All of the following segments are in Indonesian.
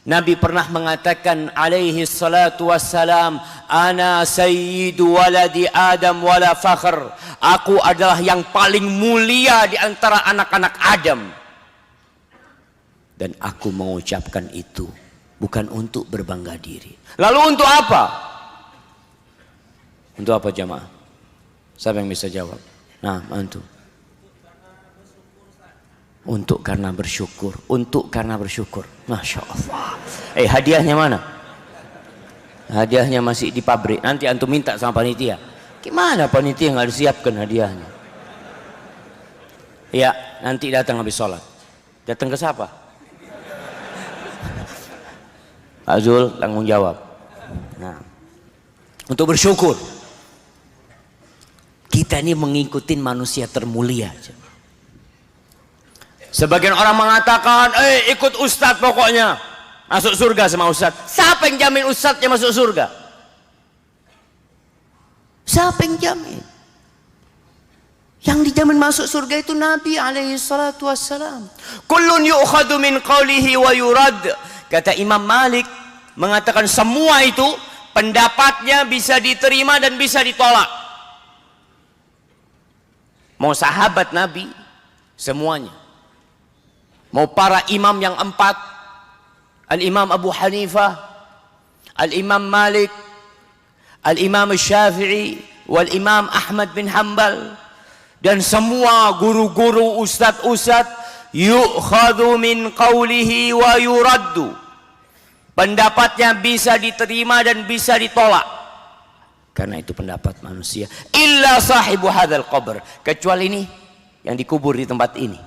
Nabi pernah mengatakan alaihi salatu wassalam, ana sayyidu waladi Adam wala fakhr. Aku adalah yang paling mulia di antara anak-anak Adam. Dan aku mengucapkan itu bukan untuk berbangga diri. Lalu untuk apa? Untuk apa jamaah? Siapa yang bisa jawab? Nah, antum. Untuk karena bersyukur. Untuk karena bersyukur. Masya Allah. Hadiahnya mana? Hadiahnya masih di pabrik. Nanti antum minta sama panitia. Gimana panitia nggak disiapkan hadiahnya? Ya, nanti datang habis sholat. Datang ke siapa? Pak Zul tanggung jawab. Nah, untuk bersyukur. Kita ini mengikuti manusia termulia. Sebagian orang mengatakan, ikut ustadz pokoknya. Masuk surga sama ustadz. Siapa yang jamin ustadznya masuk surga? Siapa yang jamin? Yang dijamin masuk surga itu Nabi alaihi salatu wassalam. Kullun yu'khadu min qawlihi wa yurad. Kata Imam Malik mengatakan semua itu pendapatnya bisa diterima dan bisa ditolak. Mau sahabat Nabi, semuanya. Mau para imam yang 4, Al-Imam Abu Hanifah, Al-Imam Malik, Al-Imam Syafi'i, Wal-Imam Ahmad bin Hanbal, dan semua guru-guru ustadz-ustadz, yu'khadhu min qawlihi wa yuraddu. Pendapatnya bisa diterima dan bisa ditolak. Karena itu pendapat manusia. Illa sahibu hadzal qabr. Kecuali ini yang dikubur di tempat ini.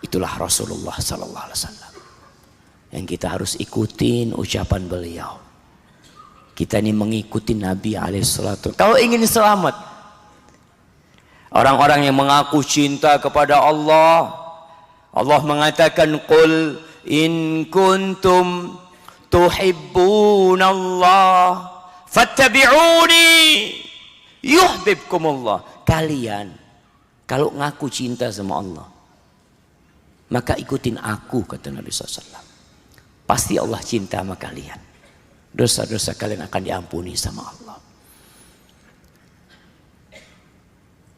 Itulah Rasulullah sallallahu alaihi wasallam yang kita harus ikutin ucapan beliau. Kita ini mengikuti Nabi alaihi salatu. Kalau ingin selamat, orang-orang yang mengaku cinta kepada Allah, Allah mengatakan qul in kuntum tuhibbunallah fattabi'uni yuhibbukumullah. Kalian kalau ngaku cinta sama Allah, maka ikutin aku, kata Nabi SAW. Pasti Allah cinta sama kalian. Dosa-dosa kalian akan diampuni sama Allah.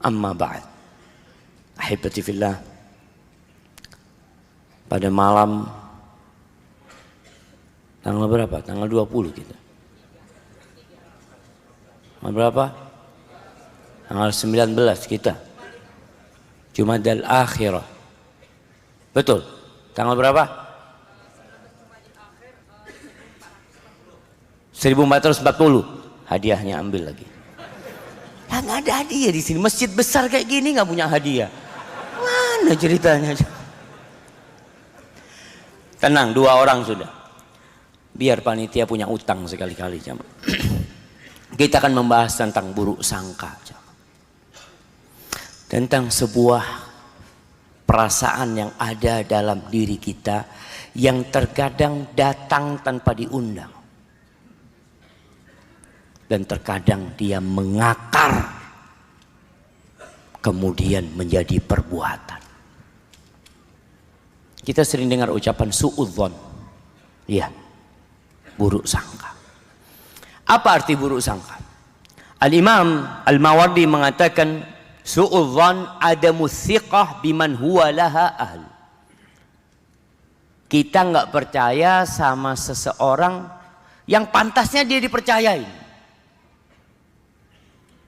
Amma ba'd. Ahibati fillah. Pada malam tanggal berapa? Tanggal 20 kita. Tanggal berapa? Tanggal 19 kita. Jumadal Akhirah. Betul. Tanggal berapa? 1440. Hadiahnya ambil lagi. Lah nggak ada hadiah di sini. Masjid besar kayak gini nggak punya hadiah. Mana ceritanya? Tenang, 2 orang sudah. Biar panitia punya utang sekali-kali. Kita akan membahas tentang buruk sangka. Tentang sebuah perasaan yang ada dalam diri kita yang terkadang datang tanpa diundang dan terkadang dia mengakar kemudian menjadi perbuatan. Kita sering dengar ucapan suudzon, ya, buruk sangka. Apa arti buruk sangka? Al-Imam Al-Mawardi mengatakan su'udzan adamu thiqah biman huwa laha ahl. Kita nggak percaya sama seseorang yang pantasnya dia dipercayain.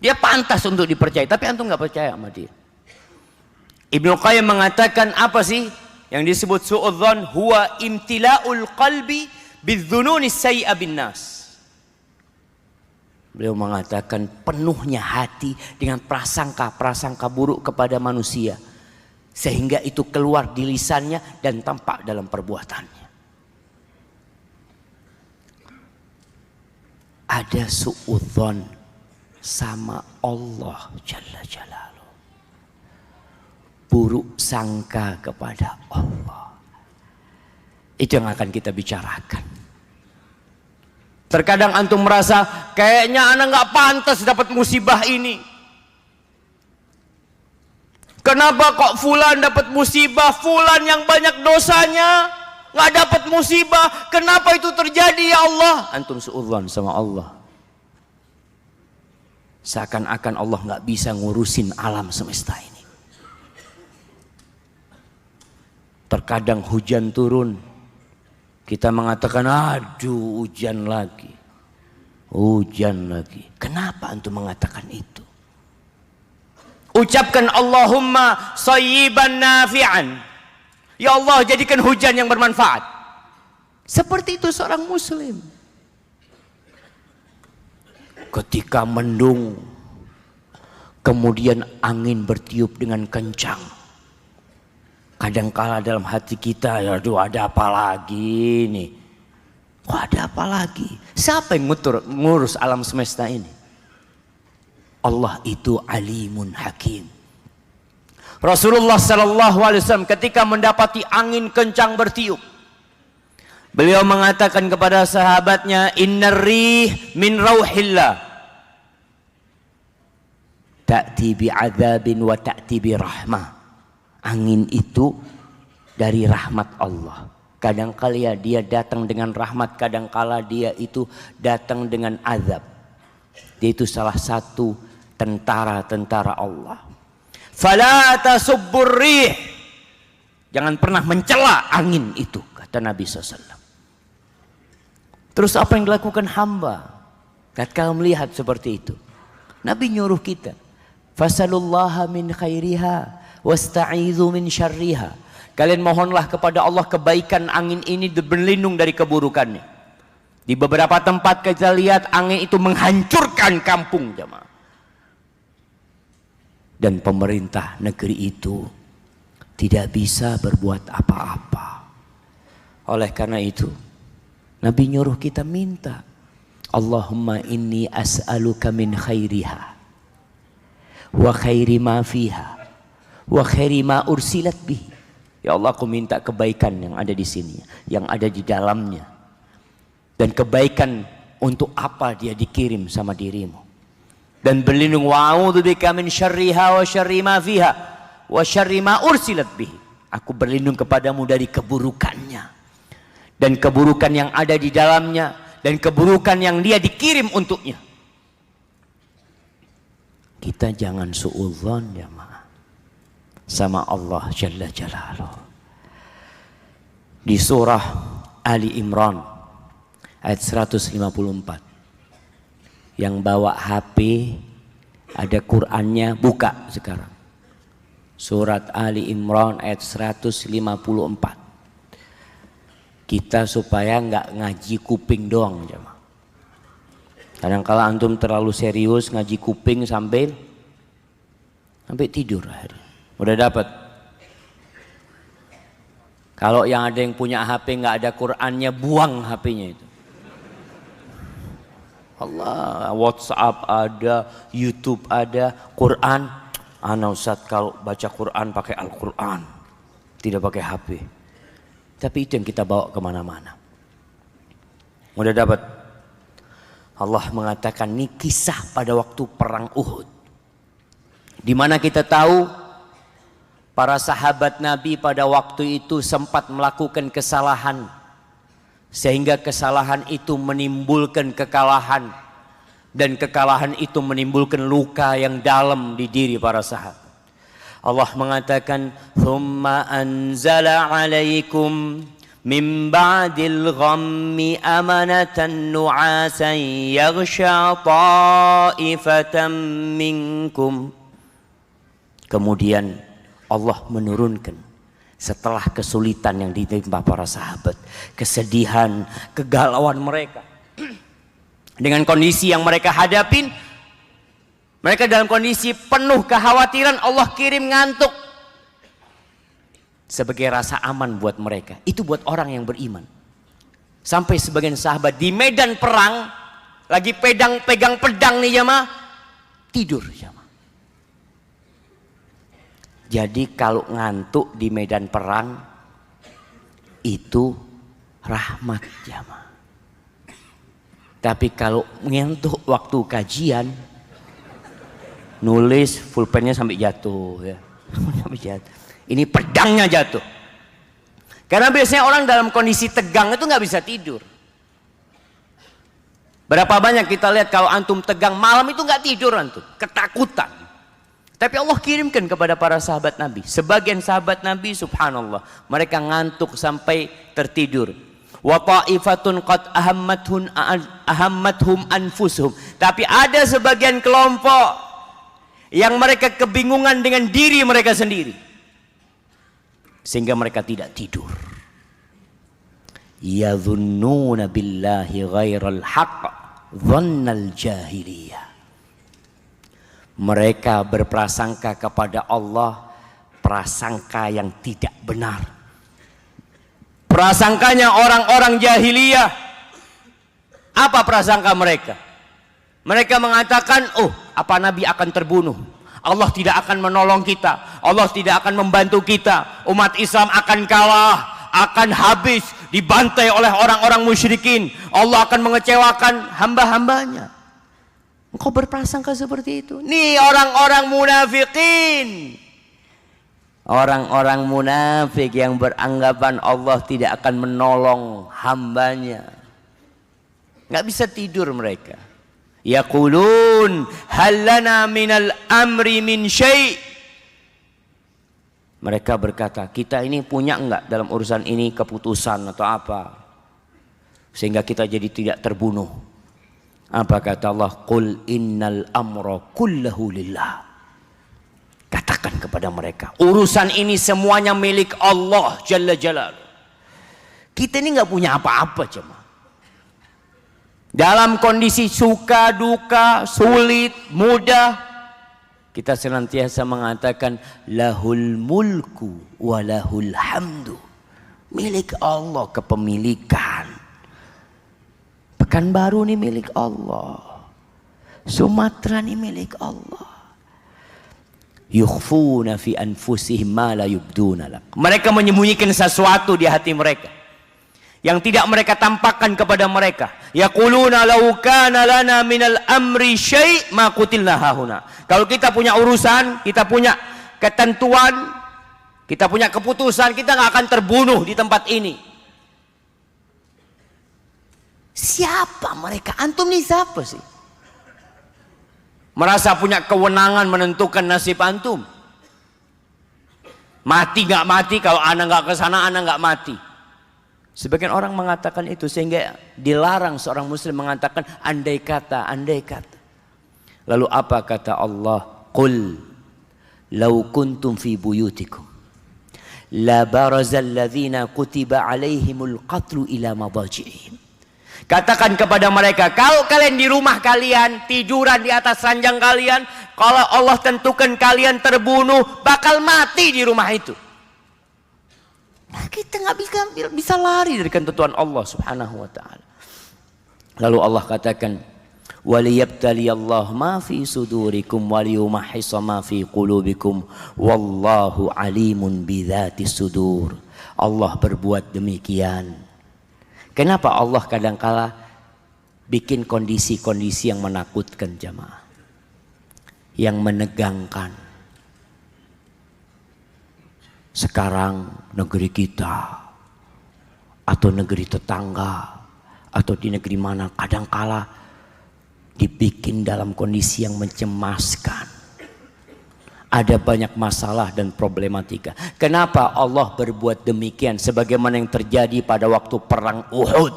Dia pantas untuk dipercayai, tapi antum nggak percaya sama dia. Ibnu Qayyim mengatakan apa sih yang disebut su'udzan? Huwa imtila'ul qalbi bidzununi sayyi'a bin nas. Beliau mengatakan penuhnya hati dengan prasangka-prasangka buruk kepada manusia. Sehingga itu keluar di lisannya dan tampak dalam perbuatannya. Ada su'udzon sama Allah Jalla Jalaluh. Buruk sangka kepada Allah. Itu yang akan kita bicarakan. Terkadang antum merasa kayaknya anak nggak pantas dapat musibah ini. Kenapa kok fulan dapat musibah? Fulan yang banyak dosanya, nggak dapat musibah. Kenapa itu terjadi ya Allah? Antum suudzon sama Allah. Seakan-akan Allah nggak bisa ngurusin alam semesta ini. Terkadang hujan turun, kita mengatakan, aduh hujan lagi. Hujan lagi. Kenapa antum mengatakan itu? Ucapkan Allahumma sayyiban nafi'an. Ya Allah, jadikan hujan yang bermanfaat. Seperti itu seorang muslim. Ketika mendung, kemudian angin bertiup dengan kencang. Kadangkala dalam hati kita, aduh ada apa lagi nih? Kok ada apa lagi? Siapa yang ngurus alam semesta ini? Allah itu alimun hakim. Rasulullah sallallahu alaihi wasallam ketika mendapati angin kencang bertiup, beliau mengatakan kepada sahabatnya, innar rih min rauhillah ta'ti bi'adzabin wa ta'ti bi rahmah. Angin itu dari rahmat Allah. Kadangkala dia datang dengan rahmat, kadangkala dia itu datang dengan azab. Dia itu salah satu tentara-tentara Allah. Fala tasubbur rih. Jangan pernah mencela angin itu, kata Nabi SAW. Terus apa yang dilakukan hamba ketika melihat seperti itu? Nabi nyuruh kita, fasalullaha min khairiha wasta'idzu min syarriha. Kalian mohonlah kepada Allah kebaikan angin ini, berlindung dari keburukannya. Di beberapa tempat kita lihat angin itu menghancurkan kampung, jemaah. Dan pemerintah negeri itu tidak bisa berbuat apa-apa. Oleh karena itu, Nabi nyuruh kita minta, Allahumma inni as'aluka min khairiha wa khairi ma fiha wa khairi ma ursilat bihi. Ya Allah, aku minta kebaikan yang ada di sini, yang ada di dalamnya, dan kebaikan untuk apa dia dikirim sama dirimu. Dan berlindung, wa'udzubika min syarriha wa syarri ma fiha wa syarri ma ursilat bihi. Aku berlindung kepadamu dari keburukannya dan keburukan yang ada di dalamnya dan keburukan yang dia dikirim untuknya. Kita jangan suudzon jemaah sama Allah Jalla Jalaluh. Di surah Ali Imran ayat 154. Yang bawa HP ada Qur'annya, buka sekarang. Surat Ali Imran ayat 154. Kita supaya nggak ngaji kuping doang, jemaah. Kadang-kala antum terlalu serius ngaji kuping sampai tidur hari. Udah dapat? Kalau yang ada yang punya HP nggak ada Qur'annya, buang HP-nya itu. Allah, WhatsApp ada, YouTube ada, Quran. Ana Ustaz kalau baca Quran pakai Al-Quran, tidak pakai HP. Tapi itu yang kita bawa kemana-mana. Udah dapat? Allah mengatakan ini kisah pada waktu perang Uhud, di mana kita tahu para sahabat Nabi pada waktu itu sempat melakukan kesalahan, sehingga kesalahan itu menimbulkan kekalahan, dan kekalahan itu menimbulkan luka yang dalam di diri para sahabat. Allah mengatakan, "Tsumma anzala 'alaikum min ba'dil ghammi amanatan nu'asan yaghsha ta'ifatan minkum." Kemudian Allah menurunkan setelah kesulitan yang ditimpa para sahabat, kesedihan, kegalauan mereka, dengan kondisi yang mereka hadapin, mereka dalam kondisi penuh kekhawatiran, Allah kirim ngantuk sebagai rasa aman buat mereka. Itu buat orang yang beriman. Sampai sebagian sahabat di medan perang lagi pegang pedang nih jamaah, tidur jamaah. Jadi kalau ngantuk di medan perang itu rahmat jamaah. Tapi kalau ngantuk waktu kajian, nulis pulpennya sampai jatuh ya. Sampai jatuh. Ini pedangnya jatuh. Karena biasanya orang dalam kondisi tegang itu nggak bisa tidur. Berapa banyak kita lihat kalau antum tegang malam itu nggak tidur antum, ketakutan. Tapi Allah kirimkan kepada para sahabat Nabi. Sebagian sahabat Nabi, subhanallah, mereka ngantuk sampai tertidur. Wa ta'ifatun qad ahammathum anfusuhum. Tapi ada sebagian kelompok yang mereka kebingungan dengan diri mereka sendiri, sehingga mereka tidak tidur. Yadhunnuna billahi ghairal haqq dhannal jahiliyah. Mereka berprasangka kepada Allah prasangka yang tidak benar. Prasangkanya orang-orang jahiliyah. Apa prasangka mereka? Mereka mengatakan, oh, apa Nabi akan terbunuh? Allah tidak akan menolong kita, Allah tidak akan membantu kita, umat Islam akan kalah, akan habis, dibantai oleh orang-orang musyrikin, Allah akan mengecewakan hamba-hambanya. Engkau berprasangka seperti itu. Nih orang-orang munafikin, orang-orang munafik yang beranggapan Allah tidak akan menolong hambanya. Nggak bisa tidur mereka. Yaqulun hal lana minal amri min syai'. Mereka berkata, kita ini punya enggak dalam urusan ini keputusan atau apa sehingga kita jadi tidak terbunuh? Apa kata Allah? Qul innal amra kullahu lillah. Katakan kepada mereka, urusan ini semuanya milik Allah Jalla Jalaluh. Kita ini enggak punya apa-apa cuma. Dalam kondisi suka, duka, sulit, mudah, kita senantiasa mengatakan lahul mulku wa lahul hamdu. Milik Allah kepemilikan. Pekanbaru ini milik Allah. Sumatera ini milik Allah. Yukhfuna fi anfusihim ma la yubduna lak. Mereka menyembunyikan sesuatu di hati mereka yang tidak mereka tampakkan kepada mereka. Yaquluna law kana lana minal amri syai' ma qutilna hahuna. Kalau kita punya urusan, kita punya ketentuan, kita punya keputusan, kita nggak akan terbunuh di tempat ini. Siapa mereka? Antum nih siapa sih? Merasa punya kewenangan menentukan nasib antum. Mati nggak mati, kalau anak nggak kesana, anak nggak mati. Sebagian orang mengatakan itu sehingga dilarang seorang muslim mengatakan andai kata, andai kata. Lalu apa kata Allah? Qul law kuntum fi buyutikum la barazal ladzina kutiba alaihimul qatlu ila madaji'ihim. Katakan kepada mereka, kalau kalian di rumah kalian, tiduran di atas ranjang kalian, kalau Allah tentukan kalian terbunuh, bakal mati di rumah itu. Nah, kita nggak bisa lari dari ketentuan Allah Subhanahu wa taala. Lalu Allah katakan, "Waliyabtaliyallahu ma fi sudurikum waliyumahhisa ma fi qulubikum wallahu alimun bidzatis sudur." Allah berbuat demikian. Kenapa Allah kadangkala bikin kondisi-kondisi yang menakutkan jamaah, yang menegangkan? Sekarang negeri kita atau negeri tetangga atau di negeri mana kadangkala dibikin dalam kondisi yang mencemaskan. Ada banyak masalah dan problematika. Kenapa Allah berbuat demikian? Sebagaimana yang terjadi pada waktu perang Uhud.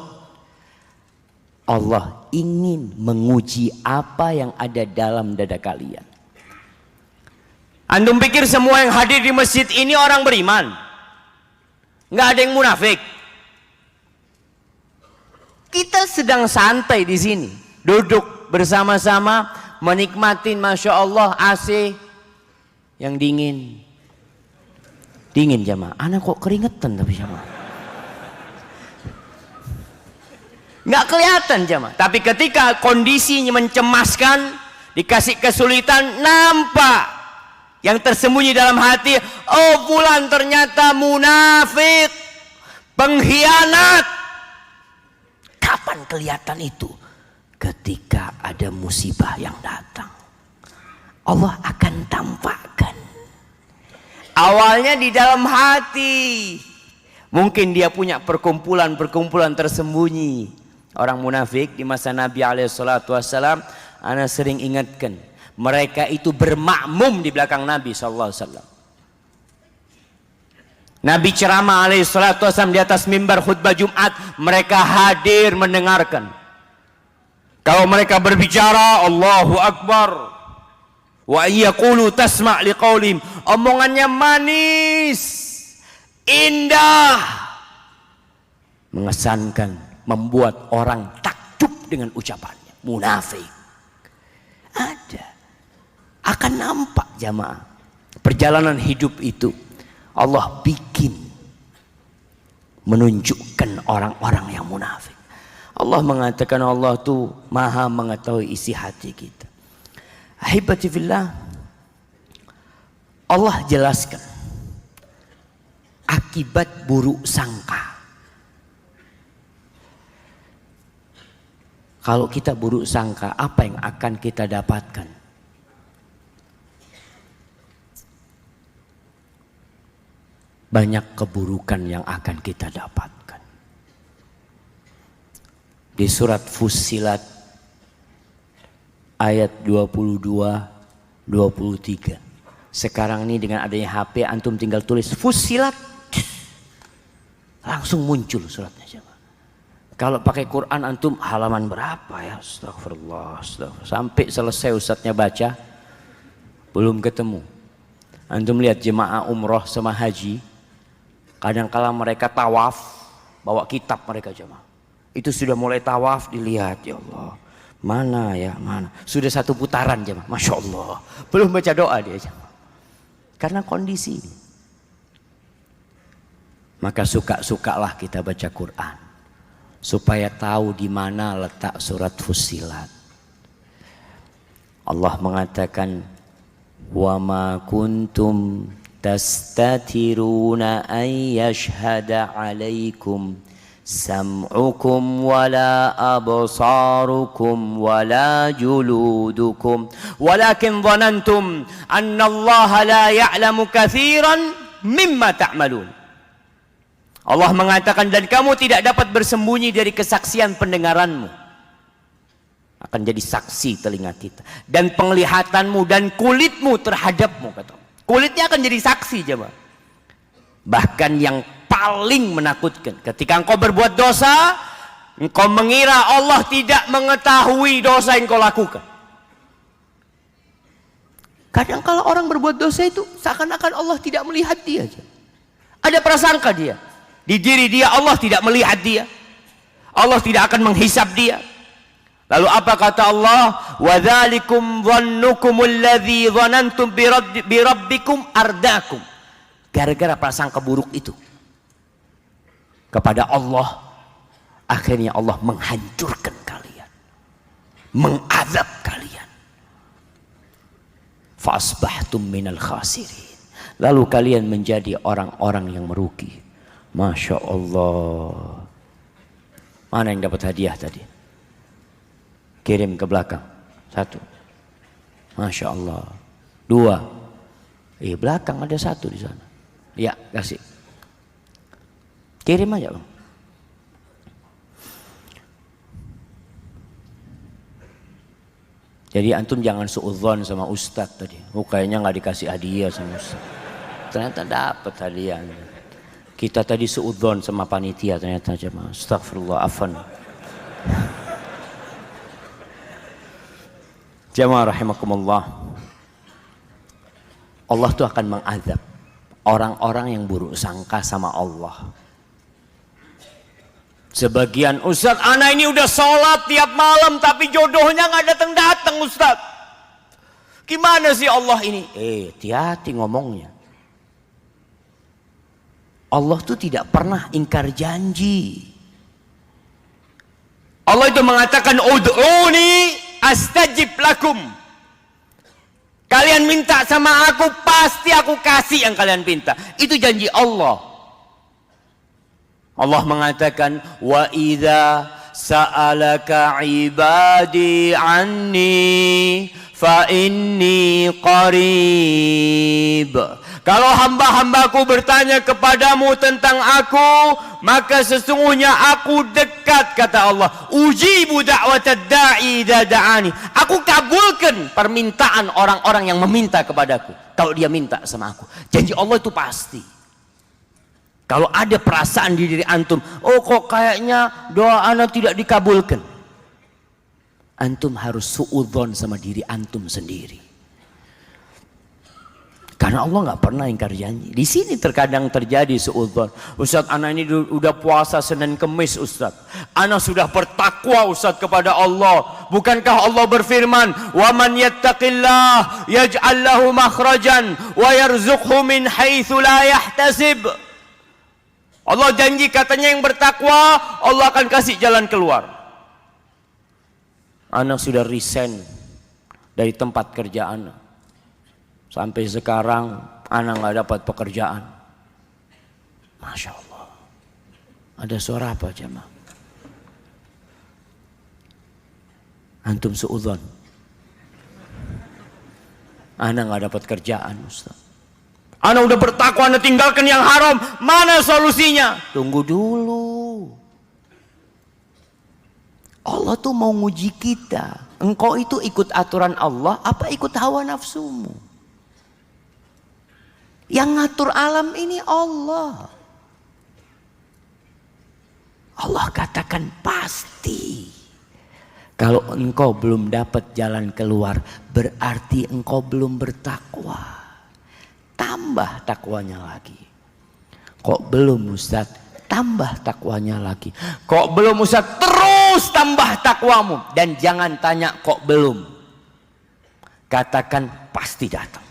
Allah ingin menguji apa yang ada dalam dada kalian. Antum pikir semua yang hadir di masjid ini orang beriman? Nggak ada yang munafik. Kita sedang santai di sini, duduk bersama-sama, menikmatin masya Allah AC yang dingin. Dingin jamaah. Anak kok keringetan tapi jamaah. Nggak kelihatan jamaah. Tapi ketika kondisinya mencemaskan, dikasih kesulitan, nampak yang tersembunyi dalam hati, oh fulan ternyata munafik, pengkhianat. Kapan kelihatan itu? Ketika ada musibah yang datang. Allah akan tampakkan. Awalnya di dalam hati, Mungkin dia punya perkumpulan-perkumpulan tersembunyi. Orang munafik di masa Nabi SAW, ana sering ingatkan, mereka itu bermakmum di belakang Nabi SAW. Nabi ceramah SAW di atas mimbar khutbah Jumat, mereka hadir mendengarkan. Kalau mereka berbicara, Allahu Akbar. Wa yaqulu tasma' liqaulihim, omongannya manis, indah, mengesankan, membuat orang takjub dengan ucapannya. Munafik ada, akan nampak jamaah. Perjalanan hidup itu Allah bikin menunjukkan orang-orang yang munafik. Allah mengatakan Allah tuh maha mengetahui isi hati kita. Ahibati fillah, Allah jelaskan akibat buruk sangka. Kalau kita buruk sangka, apa yang akan kita dapatkan? Banyak keburukan yang akan kita dapatkan. Di surat Fussilat ayat 22-23. Sekarang ini dengan adanya HP, antum tinggal tulis Fussilat, langsung muncul suratnya. Kalau pakai Quran antum halaman berapa ya? Astagfirullah, astagfirullah. Sampai selesai ustadznya baca, belum ketemu. Antum lihat jemaah umroh sama haji, kadang-kala mereka tawaf, bawa kitab mereka jemaah. Itu sudah mulai tawaf, dilihat, ya Allah, mana ya, mana. Sudah satu putaran jemaah, Masya Allah. Belum baca doa dia jemaah. Karena kondisi ini. Maka suka-sukalah kita baca Quran, supaya tahu di mana letak surat Fussilat. Allah mengatakan, wa ma kuntum tastatiruna an yashhada alaikum sam'ukum wala absarukum wala juludukum walakin dhanantum anna Allah la ya'lamu katsiran mimma ta'malun. Allah mengatakan, dan kamu tidak dapat bersembunyi dari kesaksian pendengaranmu. Akan jadi saksi telinga kita. Dan penglihatanmu dan kulitmu terhadapmu. Kata. Kulitnya akan jadi saksi. Coba. Bahkan yang paling menakutkan. Ketika engkau berbuat dosa, engkau mengira Allah tidak mengetahui dosa yang kau lakukan. Kadang kalau orang berbuat dosa itu, seakan-akan Allah tidak melihat dia. Ada prasangka dia. Di diri dia Allah tidak melihat dia. Allah tidak akan menghisab dia. Lalu apa kata Allah? Wa dzalikum dhannukumul ladzi dhanantum bi rabbikum ardakum. Gara-gara prasangka buruk itu kepada Allah, akhirnya Allah menghancurkan kalian, mengazab kalian. Fa asbahtum minal khasirin. Lalu kalian menjadi orang-orang yang merugi. Masya Allah. Mana yang dapat hadiah tadi? Kirim ke belakang. 1. Masya Allah. 2. Belakang ada 1 di sana. Ya, kasih. Kirim aja bang. Jadi antum jangan suudzon sama ustadz tadi. Kayaknya nggak dikasih hadiah sama ustadz. Ternyata dapat hadiah. Kita tadi suudzon sama panitia, ternyata jemaah. Astagfirullah, afan. Jemaah rahimakumullah. Allah tuh akan mengazab orang-orang yang buruk sangka sama Allah. Sebagian, Ustaz, anak ini udah sholat tiap malam tapi jodohnya nggak datang-datang Ustaz. Gimana sih Allah ini? Hati-hati ngomongnya. Allah tuh tidak pernah ingkar janji. Allah itu mengatakan, ud'uni astajib lakum. Kalian minta sama aku, pasti aku kasih yang kalian minta. Itu janji Allah. Allah mengatakan, wa idza sa'alaka ibadi anni fa inni qarib. Kalau hamba-hambaku bertanya kepadamu tentang aku, maka sesungguhnya aku dekat, kata Allah. Ujibu da'watad da'i idza da'ani. Aku kabulkan permintaan orang-orang yang meminta kepadaku. Kalau dia minta sama aku. Janji Allah itu pasti. Kalau ada perasaan di diri antum, oh kok kayaknya doa ana tidak dikabulkan, antum harus suudzon sama diri antum sendiri. Karena Allah nggak pernah ingkar janji. Di sini terkadang terjadi suudzon. Ustaz, anak ini udah puasa Senin Kemis, Ustaz. Anak sudah bertakwa, Ustaz, kepada Allah. Bukankah Allah berfirman, "Wa man yattaqillah yaj'al lahu makhrajan wa yarzuqhu min haitsu la yahtasib." Allah janji, katanya yang bertakwa Allah akan kasih jalan keluar. Anak sudah resign dari tempat kerja anak. Sampai sekarang anak nggak dapat pekerjaan. Masya Allah. Ada suara apa jemaah? Antum suudzon. Anak nggak dapat kerjaan, Ustaz. Anak udah bertakwa, anak tinggalkan yang haram. Mana solusinya? Tunggu dulu. Allah tuh mau nguji kita. Engkau itu ikut aturan Allah apa ikut hawa nafsumu? Yang ngatur alam ini Allah. Allah katakan pasti. Kalau engkau belum dapat jalan keluar, berarti engkau belum bertakwa. Tambah takwanya lagi. Kok belum, Ustaz? Tambah takwanya lagi. Kok belum, Ustaz? Terus tambah takwamu. Dan jangan tanya kok belum. Katakan pasti datang.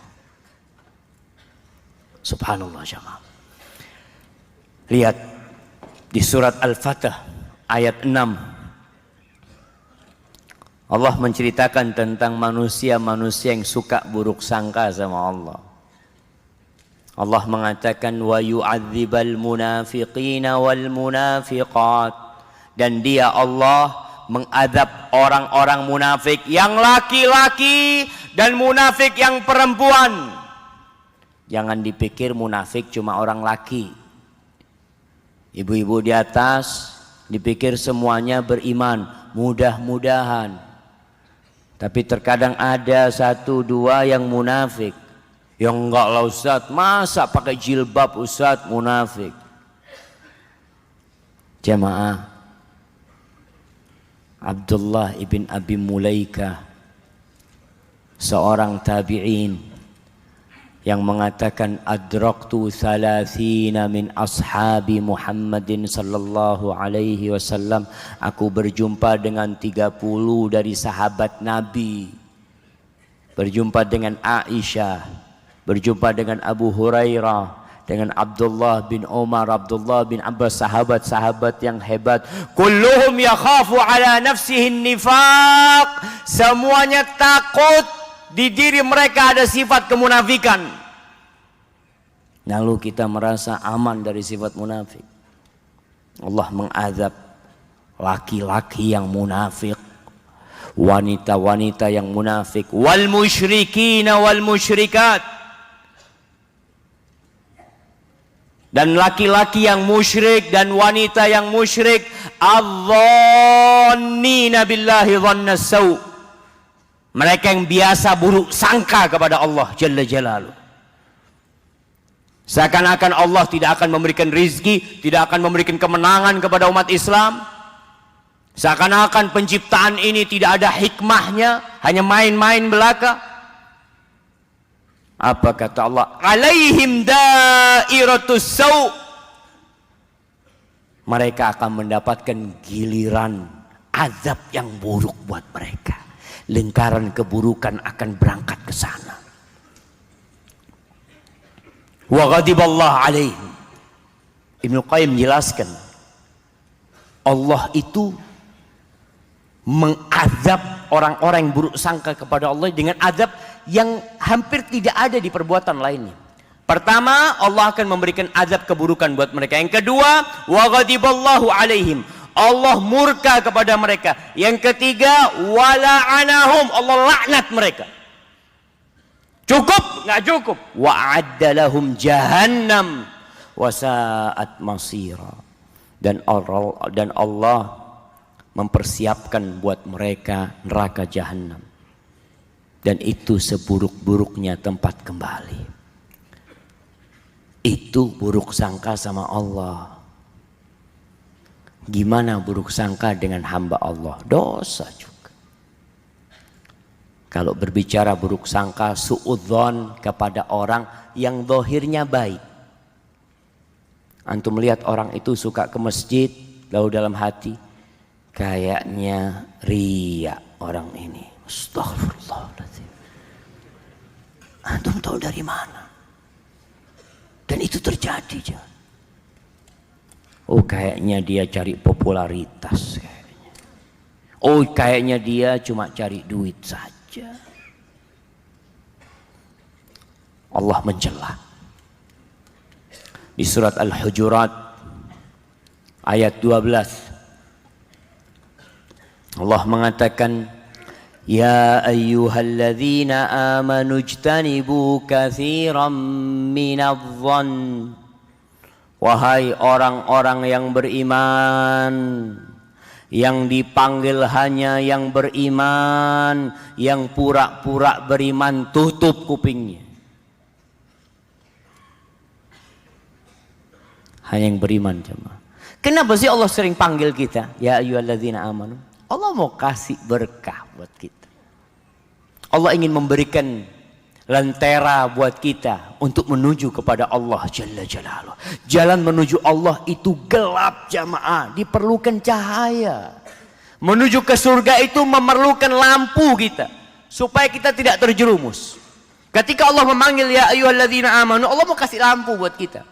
Subhanallah jemaah. Lihat di surat Al-Fatih ayat 6. Allah menceritakan tentang manusia-manusia yang suka buruk sangka sama Allah. Allah mengatakan wa yu'adzibal munafiqina wal munafiqat, dan dia Allah mengadab orang-orang munafik yang laki-laki dan munafik yang perempuan. Jangan dipikir munafik cuma orang laki. Ibu-ibu di atas dipikir semuanya beriman, mudah-mudahan. Tapi terkadang ada satu dua yang munafik. Yang enggak lah Ustaz, masa pakai jilbab Ustaz munafik? Jamaah, Abdullah ibn Abi Mulaikah, seorang tabi'in, yang mengatakan adraktu 30 min ashabi Muhammadin sallallahu alaihi wasallam, aku berjumpa dengan 30 dari sahabat Nabi, berjumpa dengan Aisyah, berjumpa dengan Abu Hurairah, dengan Abdullah bin Umar, Abdullah bin Abbas, sahabat-sahabat yang hebat. Kulluhum yakhafu ala nafsihi nifaq, semuanya takut di diri mereka ada sifat kemunafikan. Lalu kita merasa aman dari sifat munafik. Allah mengazab laki-laki yang munafik, wanita-wanita yang munafik, wal musyrikina wal musyrikat, dan laki-laki yang musyrik dan wanita yang musyrik, adh-dhannina billahi dhanna saw, mereka yang biasa buruk sangka kepada Allah Jalla Jalaluh. Seakan-akan Allah tidak akan memberikan rizki, tidak akan memberikan kemenangan kepada umat Islam. Seakan-akan penciptaan ini tidak ada hikmahnya, hanya main-main belaka. Apa kata Allah? Alaihim dairatus saw, mereka akan mendapatkan giliran azab yang buruk buat mereka. Lingkaran keburukan akan berangkat ke sana. Wa ghadiballahu alaihim. Ibnu Qayyim menjelaskan, Allah itu mengazab orang-orang yang buruk sangka kepada Allah dengan azab yang hampir tidak ada di perbuatan lainnya. Pertama, Allah akan memberikan azab keburukan buat mereka. Yang kedua, wa ghadiballahu alaihim, Allah murka kepada mereka. Yang ketiga, wala'anahum, Allah laknat mereka. Cukup? Nggak cukup. Wa'adda lahum jahannam wasa'at masira. Dan Allah mempersiapkan buat mereka neraka jahanam. Dan itu seburuk-buruknya tempat kembali. Itu buruk sangka sama Allah. Gimana buruk sangka dengan hamba Allah? Dosa juga. Kalau berbicara buruk sangka, suudzon kepada orang yang zahirnya baik. Antum melihat orang itu suka ke masjid, lalu dalam hati, kayaknya riya orang ini. Astaghfirullahaladzim. Antum tahu dari mana? Dan itu terjadi. Oh, kayaknya dia cari popularitas. Oh, kayaknya dia cuma cari duit saja. Allah mencela. Di surat Al-Hujurat ayat 12 Allah mengatakan, ya ayyuhalladzina amanu ijtanibu katsiran minadh-dhann. Wahai orang-orang yang beriman, yang dipanggil hanya yang beriman, yang pura-pura beriman, tutup kupingnya. Hanya yang beriman jemaah. Kenapa sih Allah sering panggil kita? Ya ayyuhalladzina amanu. Allah mau kasih berkah buat kita. Allah ingin memberikan lentera buat kita untuk menuju kepada Allah Jalla Jalaluh. Jalan menuju Allah itu gelap jamaah, diperlukan cahaya. Menuju ke surga itu memerlukan lampu kita, supaya kita tidak terjerumus. Ketika Allah memanggil ya ayyuhalladzina amanu, Allah mau kasih lampu buat kita.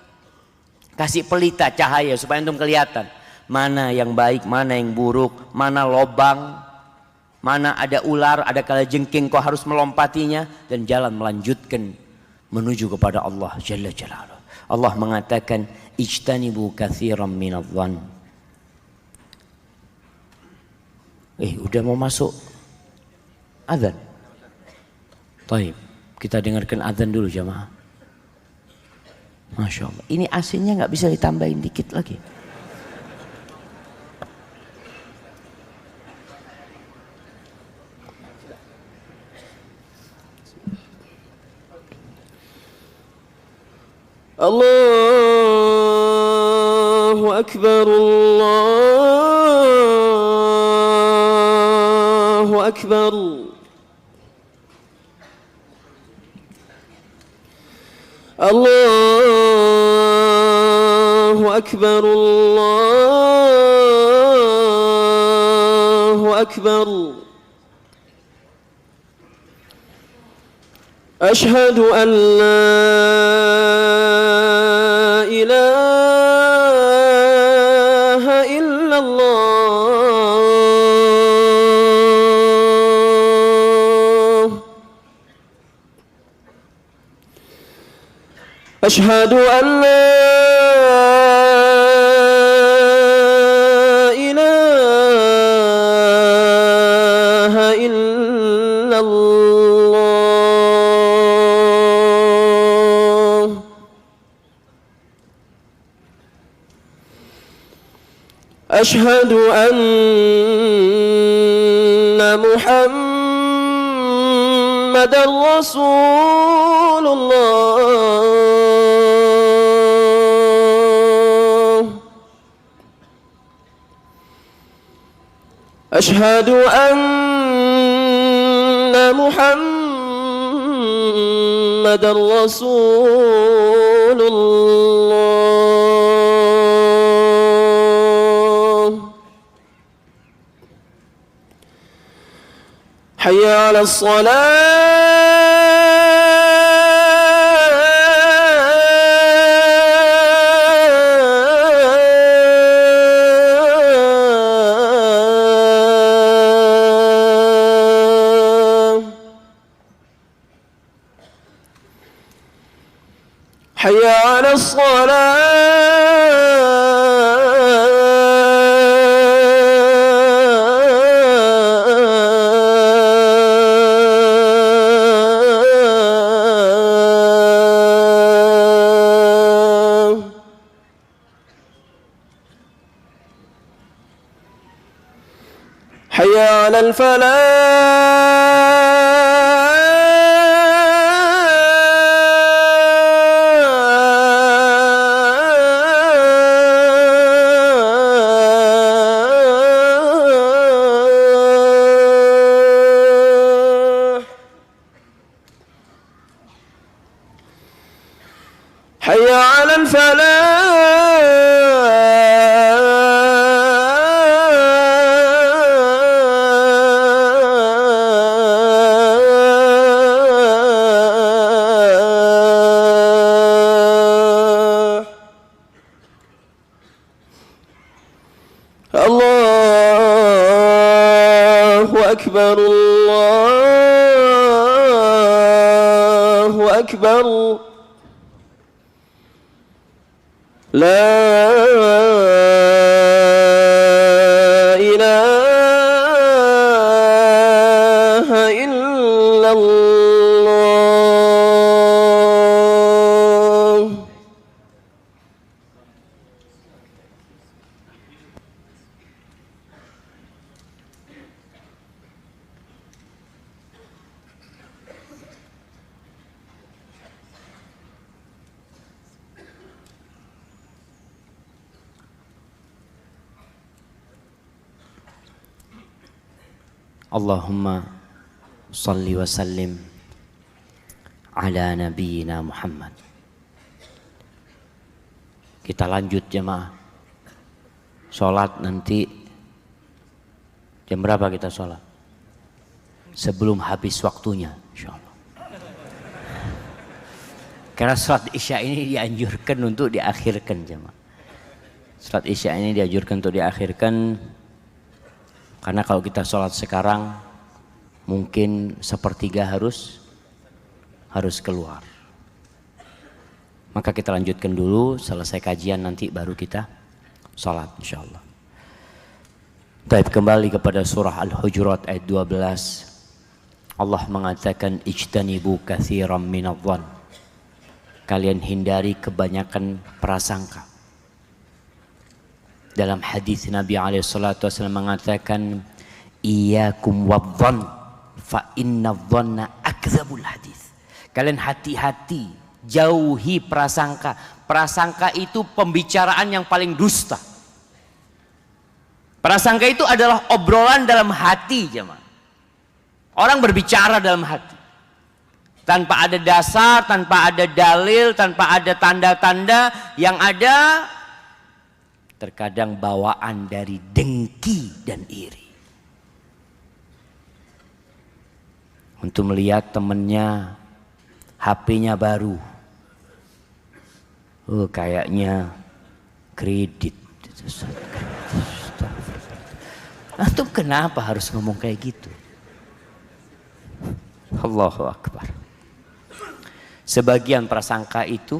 Kasih pelita cahaya supaya antum kelihatan mana yang baik, mana yang buruk, mana lobang, mana ada ular, ada kalajengking kau harus melompatinya, dan jalan melanjutkan menuju kepada Allah Jalla Jalaluh. Allah mengatakan ijtanibu katsiran minadh-dhann. Udah mau masuk azan. Baik, kita dengarkan azan dulu jamaah. Masya Allah, ini AC-nya nggak bisa ditambahin dikit lagi. Allahu Akbar, Allahu Akbar. Allahu Akbar, Allahu Akbar. Ashhadu an la ilaha illallah. Ashhadu an la ilaha illallah. Ashhadu anna Muhammadan Rasulullah. Ashhadu anna Muhammadan Rasulullah. Hayya 'alas salah. Hayya 'alas salah. حي على الفلاح حي على الفلاح الله أكبر الله أكبر لا إله إلا الله Allahumma salli wa sallim ala nabiyyina Muhammad. Kita lanjut jemaah. Sholat nanti jam berapa kita sholat? Sebelum habis waktunya, insyaallah. Karena sholat isya ini dianjurkan untuk diakhirkan jemaah. Sholat isya ini dianjurkan untuk diakhirkan. Karena kalau kita sholat sekarang mungkin sepertiga harus keluar. Maka kita lanjutkan dulu, selesai kajian nanti baru kita sholat insyaallah. Baik, kembali kepada surah Al-Hujurat ayat 12. Allah mengatakan ijtanibu katsiran minadh-dhann. Kalian hindari kebanyakan prasangka. Dalam hadis Nabi SAW mengatakan iyyakum wadh-dhann fa inna dhanna akdzabul hadis. Kalian hati-hati, jauhi prasangka. Prasangka itu pembicaraan yang paling dusta. Prasangka itu adalah obrolan dalam hati, jemaah. Orang berbicara dalam hati tanpa ada dasar, tanpa ada dalil, tanpa ada tanda-tanda. Yang ada terkadang bawaan dari dengki dan iri. Untuk melihat temennya HP-nya baru, oh kayaknya kredit. Antum kenapa harus ngomong kayak gitu? Allahu Akbar. Sebagian prasangka itu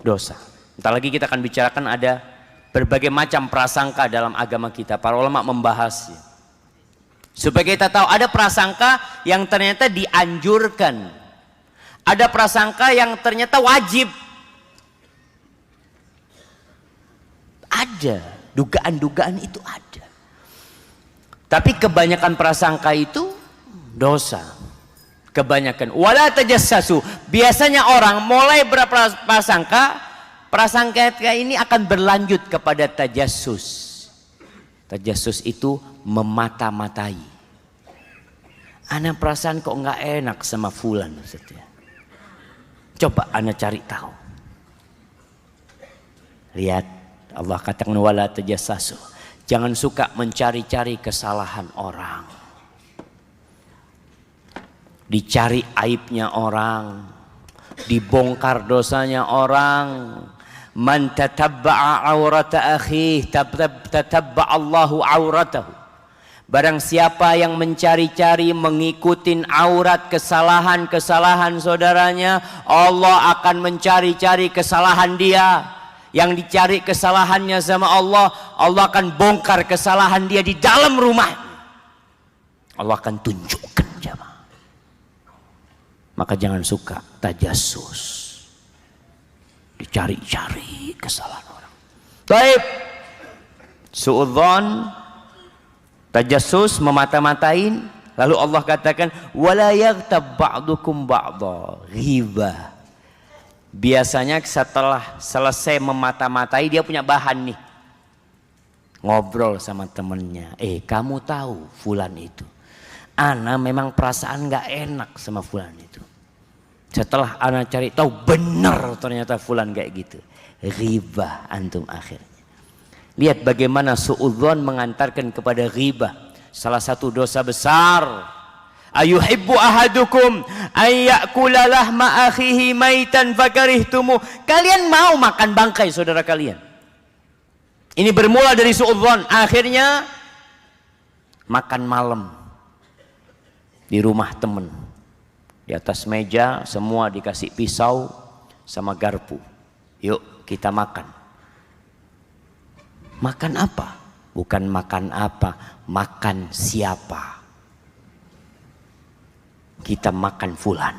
dosa. Entar lagi kita akan bicarakan ada berbagai macam prasangka dalam agama kita. Para ulama membahasnya. Supaya kita tahu ada prasangka yang ternyata dianjurkan. Ada prasangka yang ternyata wajib. Ada. Dugaan-dugaan itu ada. Tapi kebanyakan prasangka itu dosa. Kebanyakan. Wala tajassasu. Biasanya orang mulai berprasangka, prasangka ini akan berlanjut kepada tajassus. Tajassus itu memata-matai. Ana perasaan kok nggak enak sama fulan maksudnya. Coba ana cari tahu. Lihat, Allah katakan wala tajassasu. Jangan suka mencari-cari kesalahan orang. Dicari aibnya orang, dibongkar dosanya orang. Man tatabba'a aurata akhih tatabba'a Allahu auratahu. Barang siapa yang mencari-cari mengikutin aurat kesalahan-kesalahan saudaranya, Allah akan mencari-cari kesalahan dia. Yang dicari kesalahannya sama Allah, Allah akan bongkar kesalahan dia di dalam rumah. Allah akan tunjukkan jemaah. Maka jangan suka tajassus. Dicari-cari kesalahan orang. Baik. Suudzon, Tajassus, memata-matain. Lalu Allah katakan, wala yaghtab ba'dukum ba'dha, ghibah. Biasanya setelah selesai memata-matai dia punya bahan nih. Ngobrol sama temennya, kamu tahu fulan itu, ana memang perasaan gak enak sama fulan itu. Setelah ana cari tahu benar ternyata fulan kayak gitu. Ghibah antum akhirnya. Lihat bagaimana suudzon mengantarkan kepada ghibah. Salah satu dosa besar. Ayuhibbu ahadukum ayyakula lahma akhihi maitan fakarihtumu. Kalian mau makan bangkai saudara kalian. Ini bermula dari suudzon. Akhirnya makan malam di rumah teman. Di atas meja semua dikasih pisau sama garpu. Yuk kita makan. Makan apa? Bukan makan apa, makan siapa. Kita makan fulan,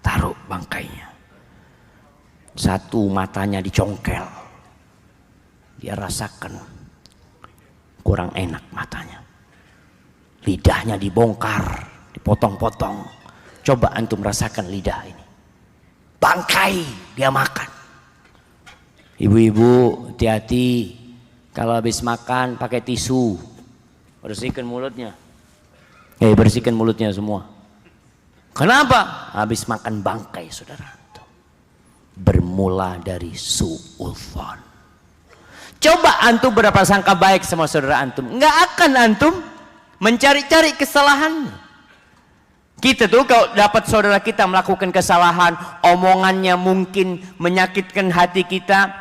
taruh bangkainya. Satu matanya dicongkel. Dia rasakan kurang enak matanya. Lidahnya dibongkar, dipotong-potong. Coba antum rasakan lidah ini. Bangkai dia makan. Ibu-ibu hati-hati. Kalau habis makan pakai tisu, bersihkan mulutnya. Bersihkan mulutnya semua. Kenapa? Habis makan bangkai saudara. Bermula dari suudzon. Coba antum berprasangka baik sama saudara antum, nggak akan antum mencari-cari kesalahan. Kita tuh kalau dapat saudara kita melakukan kesalahan, omongannya mungkin menyakitkan hati kita,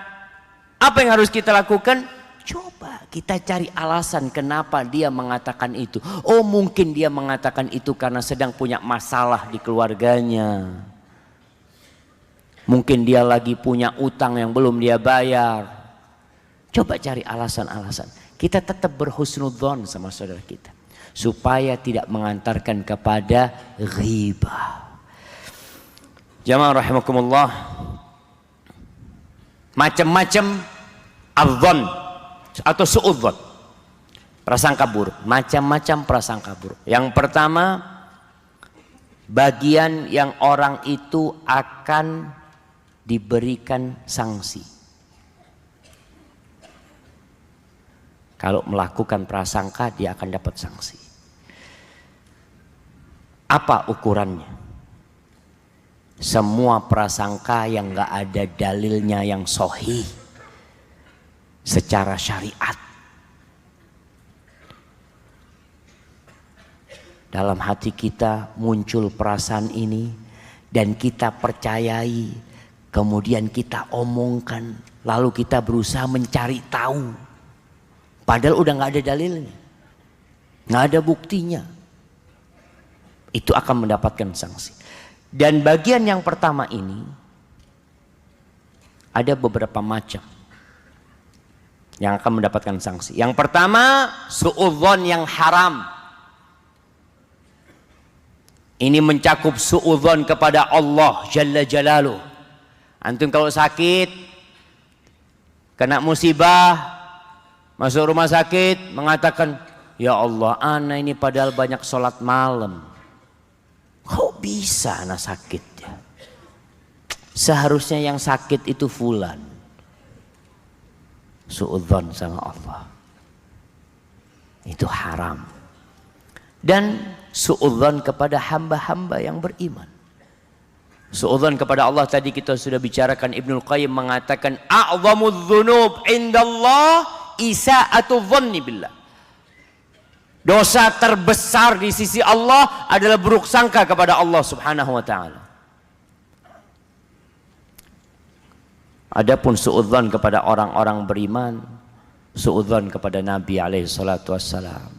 apa yang harus kita lakukan? Coba kita cari alasan kenapa dia mengatakan itu. Oh mungkin dia mengatakan itu karena sedang punya masalah di keluarganya. Mungkin dia lagi punya utang yang belum dia bayar. Coba cari alasan-alasan. Kita tetap berhusnudzon sama saudara kita. Supaya tidak mengantarkan kepada ghibah. Jamaah rahimakumullah. Macam-macam adzon atau suudzon, prasangka buruk, macam-macam prasangka buruk. Yang pertama, bagian yang orang itu akan diberikan sanksi kalau melakukan prasangka, dia akan dapat sanksi. Apa ukurannya? Semua prasangka yang gak ada dalilnya yang sahih secara syariat. Dalam hati kita muncul perasaan ini dan kita percayai, kemudian kita omongkan, lalu kita berusaha mencari tahu, padahal udah nggak ada dalilnya, nggak ada buktinya, itu akan mendapatkan sanksi. Dan bagian yang pertama ini ada beberapa macam yang akan mendapatkan sanksi. Yang pertama, suudzon yang haram. Ini mencakup suudzon kepada Allah Jalla Jalaluh. Antum kalau sakit, kena musibah, masuk rumah sakit, mengatakan, ya Allah, ana ini padahal banyak sholat malam. Kok bisa ana sakit ya? Seharusnya yang sakit itu fulan. Suudzon sama Allah itu haram. Dan suudzon kepada hamba-hamba yang beriman. Suudzon kepada Allah tadi kita sudah bicarakan. Ibnul Qayyim mengatakan a'zamudz dzunub indallah isa'atu dzanni billah. Dosa terbesar di sisi Allah adalah buruk sangka kepada Allah Subhanahu wa taala. Adapun suudzon kepada orang-orang beriman, suudzon kepada Nabi alaihi salatu wassalam.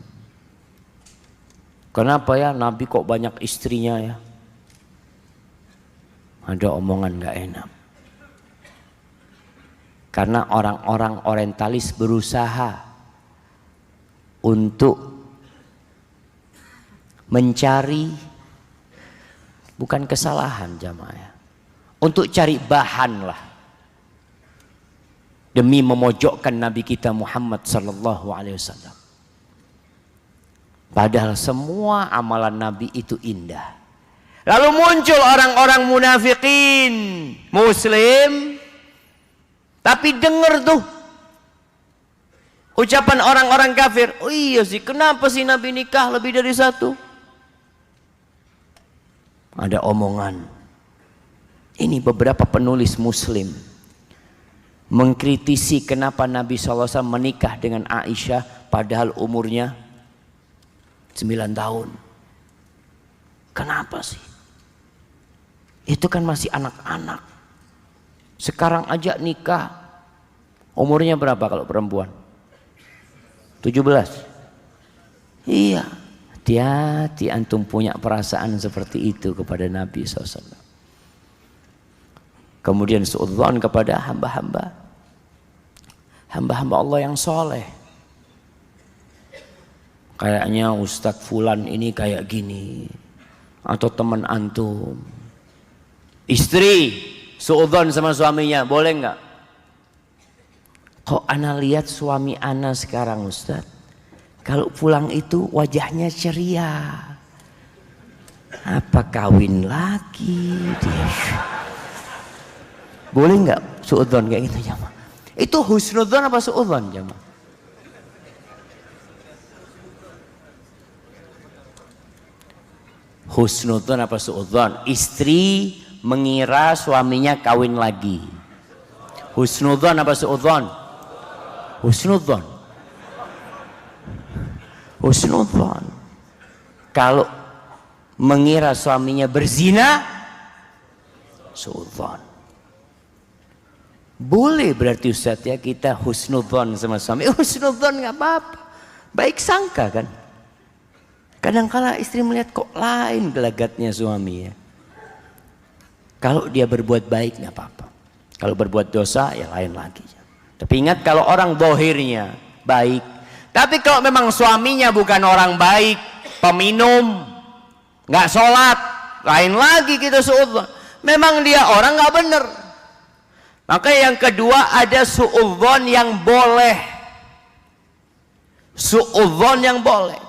Kenapa ya Nabi kok banyak istrinya ya? Ada omongan gak enak. Karena orang-orang orientalis berusaha untuk mencari bukan kesalahan jamaah, untuk cari bahan lah. Demi memojokkan Nabi kita Muhammad sallallahu alaihi wasallam. Padahal semua amalan Nabi itu indah. Lalu muncul orang-orang munafikin, muslim, tapi dengar tuh ucapan orang-orang kafir. Oh iya sih, kenapa sih Nabi nikah lebih dari satu? Ada omongan. Ini beberapa penulis muslim mengkritisi kenapa Nabi SAW menikah dengan Aisyah padahal umurnya 9 tahun. Kenapa sih? Itu kan masih anak-anak. Sekarang aja nikah. Umurnya berapa kalau perempuan? 17. Iya. Hati-hati antum punya perasaan seperti itu kepada Nabi SAW. Kemudian suudzon kepada hamba-hamba. Hamba-hamba Allah yang soleh. Kayaknya Ustadz Fulan ini kayak gini. Atau teman antum. Istri suudzon sama suaminya, boleh nggak? Kok ana lihat suami ana sekarang Ustadz, kalau pulang itu wajahnya ceria. Apa kawin lagi dia? Boleh nggak suudzon kayak gitu jamaah? Itu husnudzon apa suudzon jamaah? Husnudzon apa suudzon? Istri mengira suaminya kawin lagi. Husnudzon apa suudzon? Husnudzon. Husnudzon. Kalau mengira suaminya berzina, suudzon. Boleh berarti Ustaz ya kita husnudzon sama suami. Husnudzon nggak apa-apa. Baik sangka kan. Kadang-kala istri melihat kok lain gelagatnya suami ya. Kalau dia berbuat baik nggak apa-apa. Kalau berbuat dosa ya lain lagi. Tapi ingat kalau orang dohirnya baik. Tapi kalau memang suaminya bukan orang baik, peminum, nggak sholat, lain lagi kita suudzon. Memang dia orang nggak benar. Maka yang kedua ada suudzon yang boleh. Suudzon yang boleh.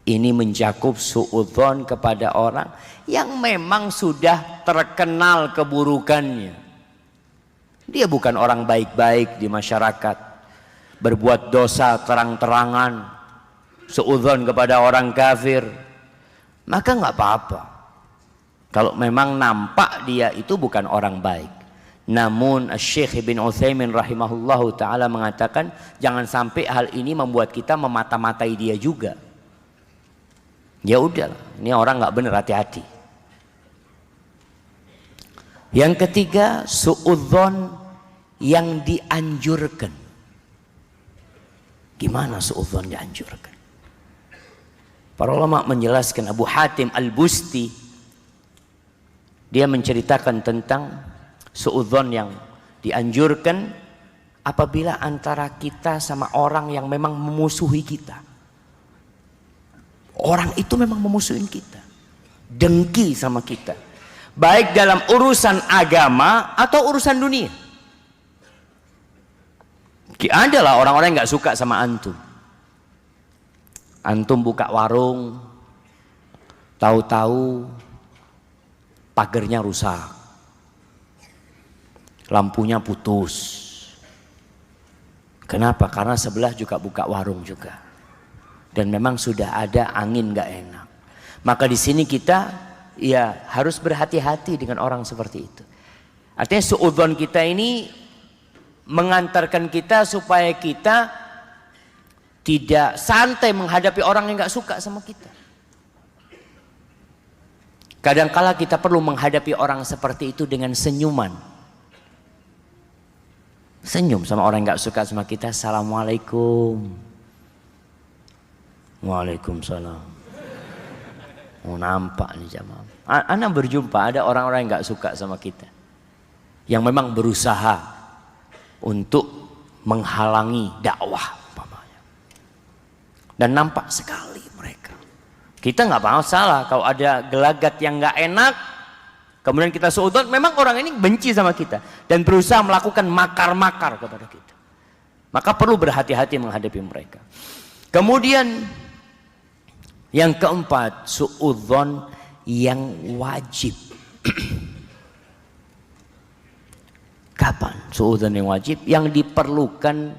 Ini mencakup suudzon kepada orang yang memang sudah terkenal keburukannya. Dia bukan orang baik-baik di masyarakat. Berbuat dosa terang-terangan. Suudzon kepada orang kafir. Maka nggak apa-apa. Kalau memang nampak dia itu bukan orang baik. Namun Syekh Ibn Utsaimin rahimahullahu ta'ala mengatakan jangan sampai hal ini membuat kita memata-matai dia juga. Ya udah, ini orang nggak benar, hati-hati. Yang ketiga, suudzon yang dianjurkan. Gimana suudzon dianjurkan? Para ulama menjelaskan, Abu Hatim Al-Busti dia menceritakan tentang suudzon yang dianjurkan apabila antara kita sama orang yang memang memusuhi kita. Orang itu memang memusuhin kita, dengki sama kita, baik dalam urusan agama atau urusan dunia. Adalah orang-orang yang nggak suka sama antum. Antum buka warung, tahu-tahu pagernya rusak, lampunya putus. Kenapa? Karena sebelah juga buka warung juga. Dan memang sudah ada angin gak enak. Maka di sini kita ya harus berhati-hati dengan orang seperti itu. Artinya suudzon kita ini mengantarkan kita supaya kita tidak santai menghadapi orang yang gak suka sama kita. Kadangkala kita perlu menghadapi orang seperti itu dengan senyuman. Senyum sama orang yang gak suka sama kita. Assalamualaikum. Waalaikumsalam. Oh, nampak nih jamaah. Ana berjumpa ada orang-orang yang nggak suka sama kita, yang memang berusaha untuk menghalangi dakwah, umpamanya. Dan nampak sekali mereka. Kita nggak masalah kalau ada gelagat yang nggak enak, kemudian kita suudzon. Memang orang ini benci sama kita dan berusaha melakukan makar-makar kepada kita. Maka perlu berhati-hati menghadapi mereka. Kemudian yang keempat, suudzon yang wajib. Kapan suudzon yang wajib? Yang diperlukan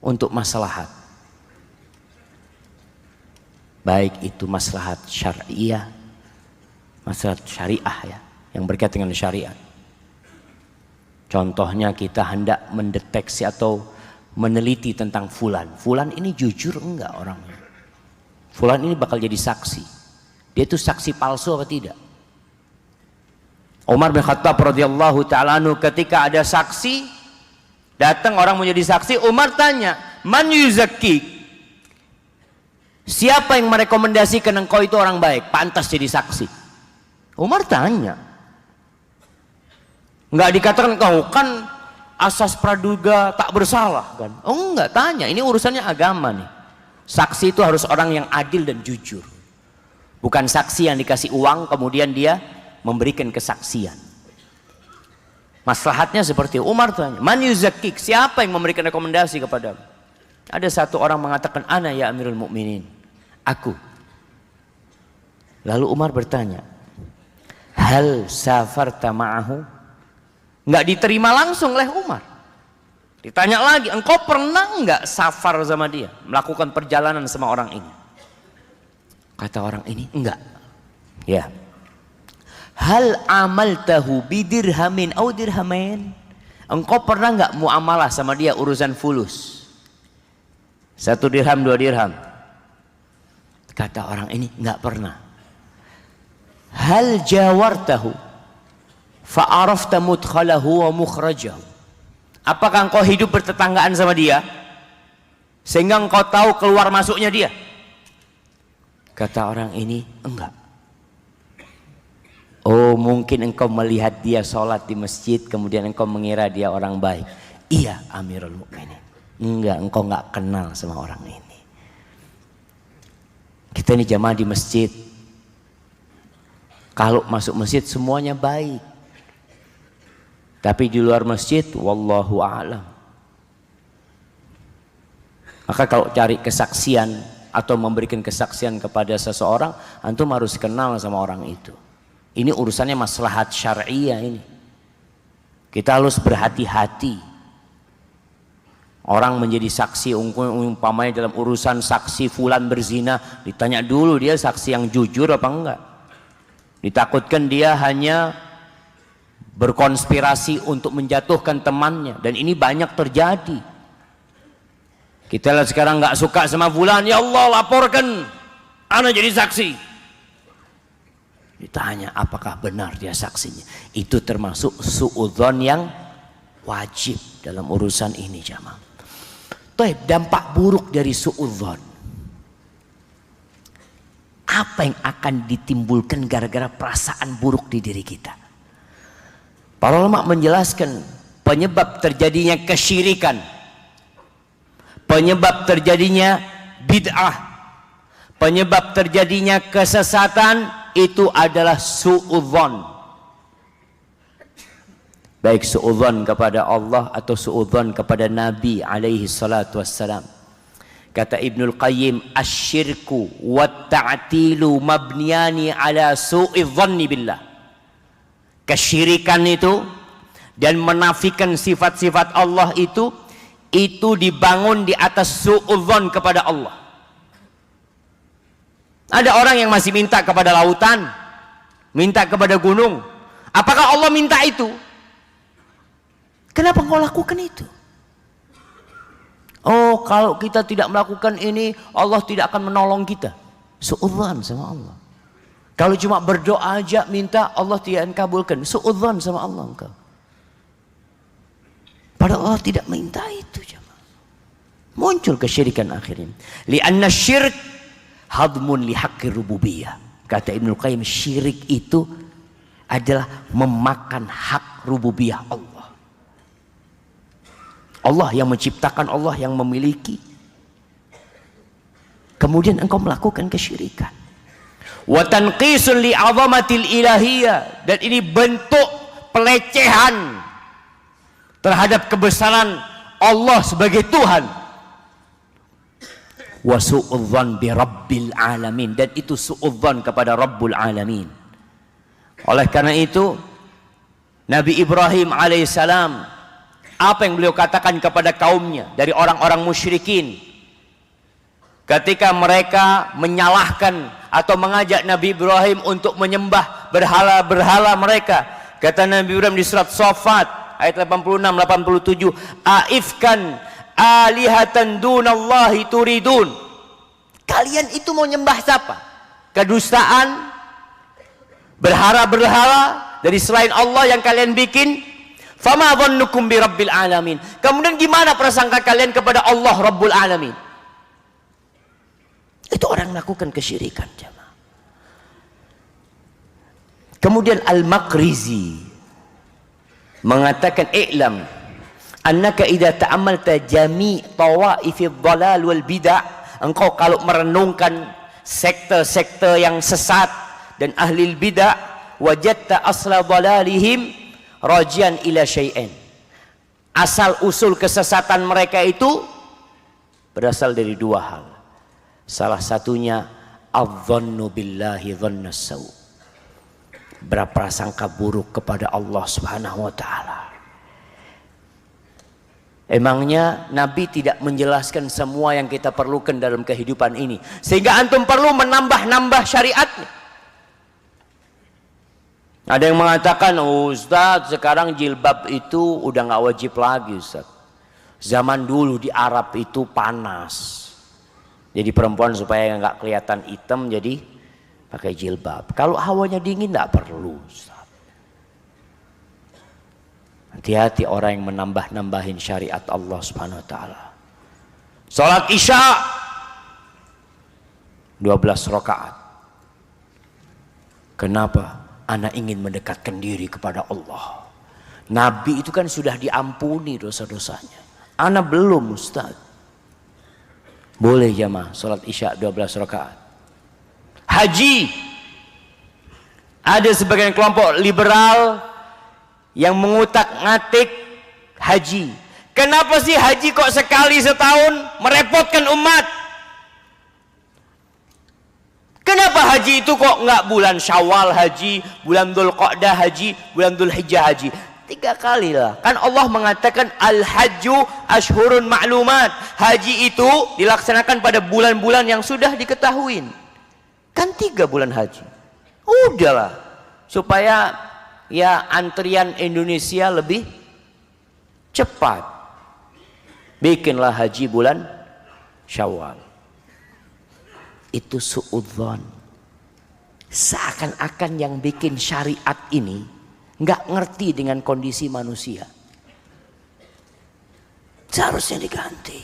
untuk maslahat. Baik itu maslahat syariah, maslahat syariah ya, yang berkaitan dengan syariat. Contohnya kita hendak mendeteksi atau meneliti tentang fulan. Fulan ini jujur enggak orangnya? Fulan ini bakal jadi saksi. Dia itu saksi palsu apa tidak? Umar bin Khattab radhiyallahu ta'ala anhu ketika ada saksi, datang orang mau jadi saksi, Umar tanya, "Man yuzakkik?" Siapa yang merekomendasikan engkau itu orang baik, pantas jadi saksi? Umar tanya. Enggak dikatakan kau kan asas praduga tak bersalah kan? Oh enggak, tanya. Ini urusannya agama nih. Saksi itu harus orang yang adil dan jujur. Bukan saksi yang dikasih uang kemudian dia memberikan kesaksian. Maslahatnya seperti Umar tanya, "Man yuzakkik?" Siapa yang memberikan rekomendasi kepadamu? Ada satu orang mengatakan, "Ana ya Amirul Mukminin." Aku. Lalu Umar bertanya, "Hal safarta ma'ahu?" Enggak diterima langsung oleh Umar. Ditanya lagi, "Engkau pernah enggak safar sama dia? Melakukan perjalanan sama orang ini?" Kata orang ini, "Enggak." Ya. "Hal amaltahu bidirhamin au dirhamain?" Engkau pernah enggak muamalah sama dia urusan fulus? 1 dirham, 2 dirham? Kata orang ini, enggak pernah. "Hal jawartahu fa'arafta mudkhalahu wa mukhrajahu?" Apakah engkau hidup bertetanggaan sama dia sehingga engkau tahu keluar masuknya dia? Kata orang ini, enggak. "Oh, mungkin engkau melihat dia sholat di masjid kemudian engkau mengira dia orang baik." "Iya, Amirul Mukminin." "Enggak, engkau enggak kenal sama orang ini. Kita ini jamaah di masjid. Kalau masuk masjid semuanya baik. Tapi di luar masjid, wallahu a'lam." Maka kalau cari kesaksian atau memberikan kesaksian kepada seseorang, antum harus kenal sama orang itu. Ini urusannya maslahat syariah ini. Kita harus berhati-hati. Orang menjadi saksi umpamanya dalam urusan saksi fulan berzina, ditanya dulu dia saksi yang jujur apa enggak. Ditakutkan dia hanya berkonspirasi untuk menjatuhkan temannya, dan ini banyak terjadi. Kita lihat sekarang nggak suka sama fulan, "Ya Allah, laporkan ana jadi saksi." Ditanya apakah benar dia saksinya. Itu termasuk suudzon yang wajib dalam urusan ini jamaah. Dampak buruk dari suudzon. Apa yang akan ditimbulkan gara-gara perasaan buruk di diri kita? Para ulama menjelaskan penyebab terjadinya kesyirikan, penyebab terjadinya bid'ah, penyebab terjadinya kesesatan itu adalah suudzon. Baik suudzon kepada Allah atau suudzon kepada Nabi alaihi salatu wassalam. Kata Ibnul Qayyim, "Asyirku wa ta'tilu mabniyani ala su'idzanni billah." Kesyirikan itu dan menafikan sifat-sifat Allah itu dibangun di atas suudzon kepada Allah. Ada orang yang masih minta kepada lautan, minta kepada gunung. Apakah Allah minta itu? Kenapa engkau lakukan itu? "Oh, kalau kita tidak melakukan ini, Allah tidak akan menolong kita." Suudzon sama Allah. Kalau cuma berdoa aja minta, Allah tidak akan kabulkan. Suudzon sama Allah engkau. Padahal Allah tidak minta itu jemaah. Muncul kesyirikan akhirnya. Li'anna syirk hadmun li haqqi rububiyah. Kata Ibnul Qayyim, syirik itu adalah memakan hak rububiyah Allah. Allah yang menciptakan, Allah yang memiliki. Kemudian engkau melakukan kesyirikan. Wa tanqisun li 'azamatil ilahiyah, dan ini bentuk pelecehan terhadap kebesaran Allah sebagai Tuhan. Wa su'udzan bi rabbil alamin, dan itu su'udzan kepada Rabbul alamin. Oleh karena itu Nabi Ibrahim alaihissalam, apa yang beliau katakan kepada kaumnya dari orang-orang musyrikin ketika mereka menyalahkan atau mengajak Nabi Ibrahim untuk menyembah berhala-berhala mereka. Kata Nabi Ibrahim di surat Shaffat ayat 86-87, aifkan alihatan dunallahi turidun. Kalian itu mau nyembah siapa? Kedustaan, berhala-berhala dari selain Allah yang kalian bikin. Fama dhannukum bi rabbil alamin. Kemudian gimana prasangka kalian kepada Allah Rabbul alamin? Itu orang melakukan kesyirikan, jemaah. Kemudian Al-Maqrizi mengatakan, i'lam annaka idza ta'ammalta jami' tawaifidh dhalal wal bid'ah, engkau kalau merenungkan sekte-sekte yang sesat dan ahli bid'ah, wajadta asla dhalalihim rajian ila syai'in. Asal usul kesesatan mereka itu berasal dari dua hal. Salah satunya adh-dhannu billahi dhannas saw', berprasangka buruk kepada Allah Subhanahu wa taala. Emangnya Nabi tidak menjelaskan semua yang kita perlukan dalam kehidupan ini sehingga antum perlu menambah-nambah syariatnya? Ada yang mengatakan, Ustaz, sekarang jilbab itu udah nggak wajib lagi, Ustaz. Zaman dulu di Arab itu panas, jadi perempuan supaya nggak kelihatan hitam jadi pakai jilbab. Kalau hawanya dingin nggak perlu, Ustaz. Hati-hati orang yang menambah-nambahin syariat Allah Subhanahu wa taala. Salat Isya 12 rakaat. Kenapa? Ana ingin mendekatkan diri kepada Allah. Nabi itu kan sudah diampuni dosa-dosanya. Ana belum, Ustaz. Boleh jamaah salat Isya 12 rakaat. Haji, ada sebagian kelompok liberal yang mengutak-ngatik haji. Kenapa sih haji kok sekali setahun merepotkan umat? Kenapa haji itu kok nggak bulan Syawal haji, bulan Dzulqa'dah haji, bulan Dzulhijjah haji? 3 kali lah. Kan Allah mengatakan al-hajju ashhurun ma'lumat. Haji itu dilaksanakan pada bulan-bulan yang sudah diketahui. Kan 3 bulan haji. Udahlah, supaya ya antrian Indonesia lebih cepat, bikinlah haji bulan Syawal. Itu suudzon. Seakan-akan yang bikin syariat ini nggak ngerti dengan kondisi manusia. Seharusnya diganti.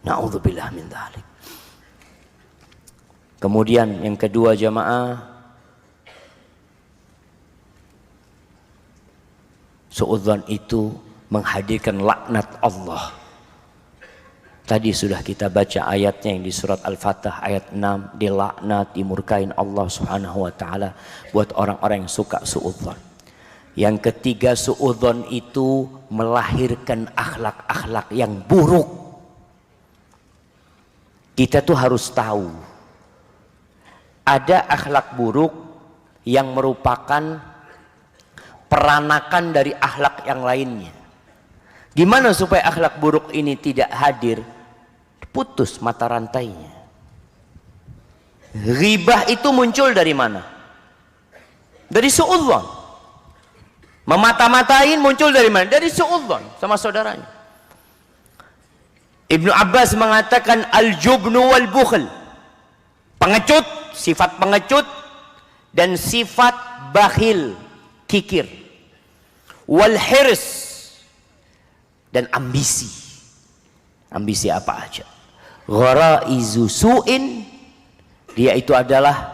Na'udzubillah min dzalik. Kemudian yang kedua jamaah, suudzon itu menghadirkan laknat Allah. Tadi sudah kita baca ayatnya yang di surat Al-Fatah ayat 6, dilaknat, dimurkain Allah Subhanahu wa taala buat orang-orang yang suka suudzon. Yang ketiga, suudzon itu melahirkan akhlak-akhlak yang buruk. Kita tuh harus tahu ada akhlak buruk yang merupakan peranakan dari akhlak yang lainnya. Gimana supaya akhlak buruk ini tidak hadir? Putus mata rantainya. Ghibah itu muncul dari mana? Dari suudzon. Memata-matain muncul dari mana? Dari suudzon sama saudaranya. Ibnu Abbas mengatakan al-jubnu wal bukhl. Pengecut, sifat pengecut dan sifat bakhil, kikir. Wal hirs dan ambisi. Ambisi apa aja? Gharaizu su'in, dia itu adalah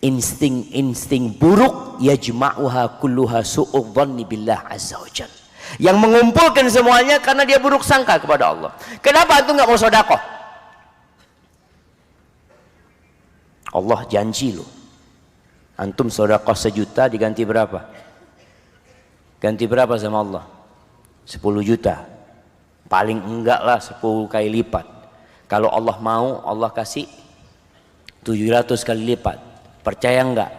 insting-insting buruk, yajma'uha kulluha su'udhanni billah azza wa jalla, yang mengumpulkan semuanya karena dia buruk sangka kepada Allah. Kenapa antum nggak mau sedekah? Allah janji loh, antum sedekah 1 juta diganti berapa? Ganti berapa sama Allah? 10 juta. Paling enggak lah 10 kali lipat. Kalau Allah mau, Allah kasih 700 kali lipat. Percaya enggak?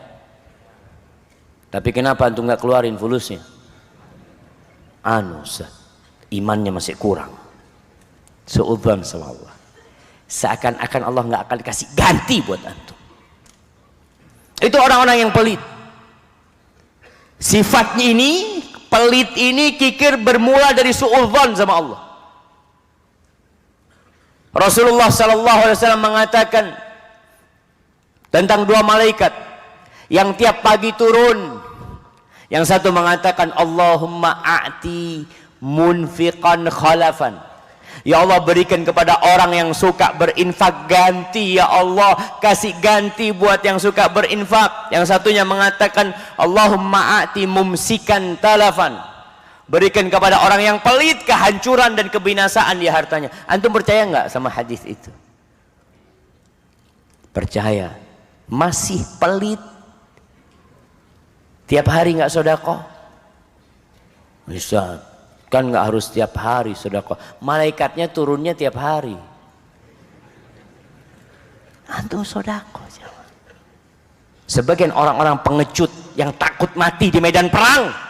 Tapi kenapa antum enggak keluarin fulusnya? Ustaz, imannya masih kurang. Suudzon sama Allah. Seakan-akan Allah enggak akan kasih ganti buat antum. Itu orang-orang yang pelit. Sifatnya ini, pelit ini, kikir bermula dari suudzon sama Allah. Rasulullah sallallahu alaihi wasallam mengatakan tentang dua malaikat yang tiap pagi turun. Yang satu mengatakan, Allahumma a'ti munfiqan khalafan. Ya Allah, berikan kepada orang yang suka berinfak ganti. Ya Allah, kasih ganti buat yang suka berinfak. Yang satunya mengatakan, Allahumma a'ti mumsikan talafan. Berikan kepada orang yang pelit kehancuran dan kebinasaan di hartanya. Antum percaya nggak sama hadis itu? Percaya. Masih pelit. Tiap hari nggak sedekah? Bisa. Kan nggak harus tiap hari sedekah. Malaikatnya turunnya tiap hari. Antum sedekah. Sebagian orang-orang pengecut yang takut mati di medan perang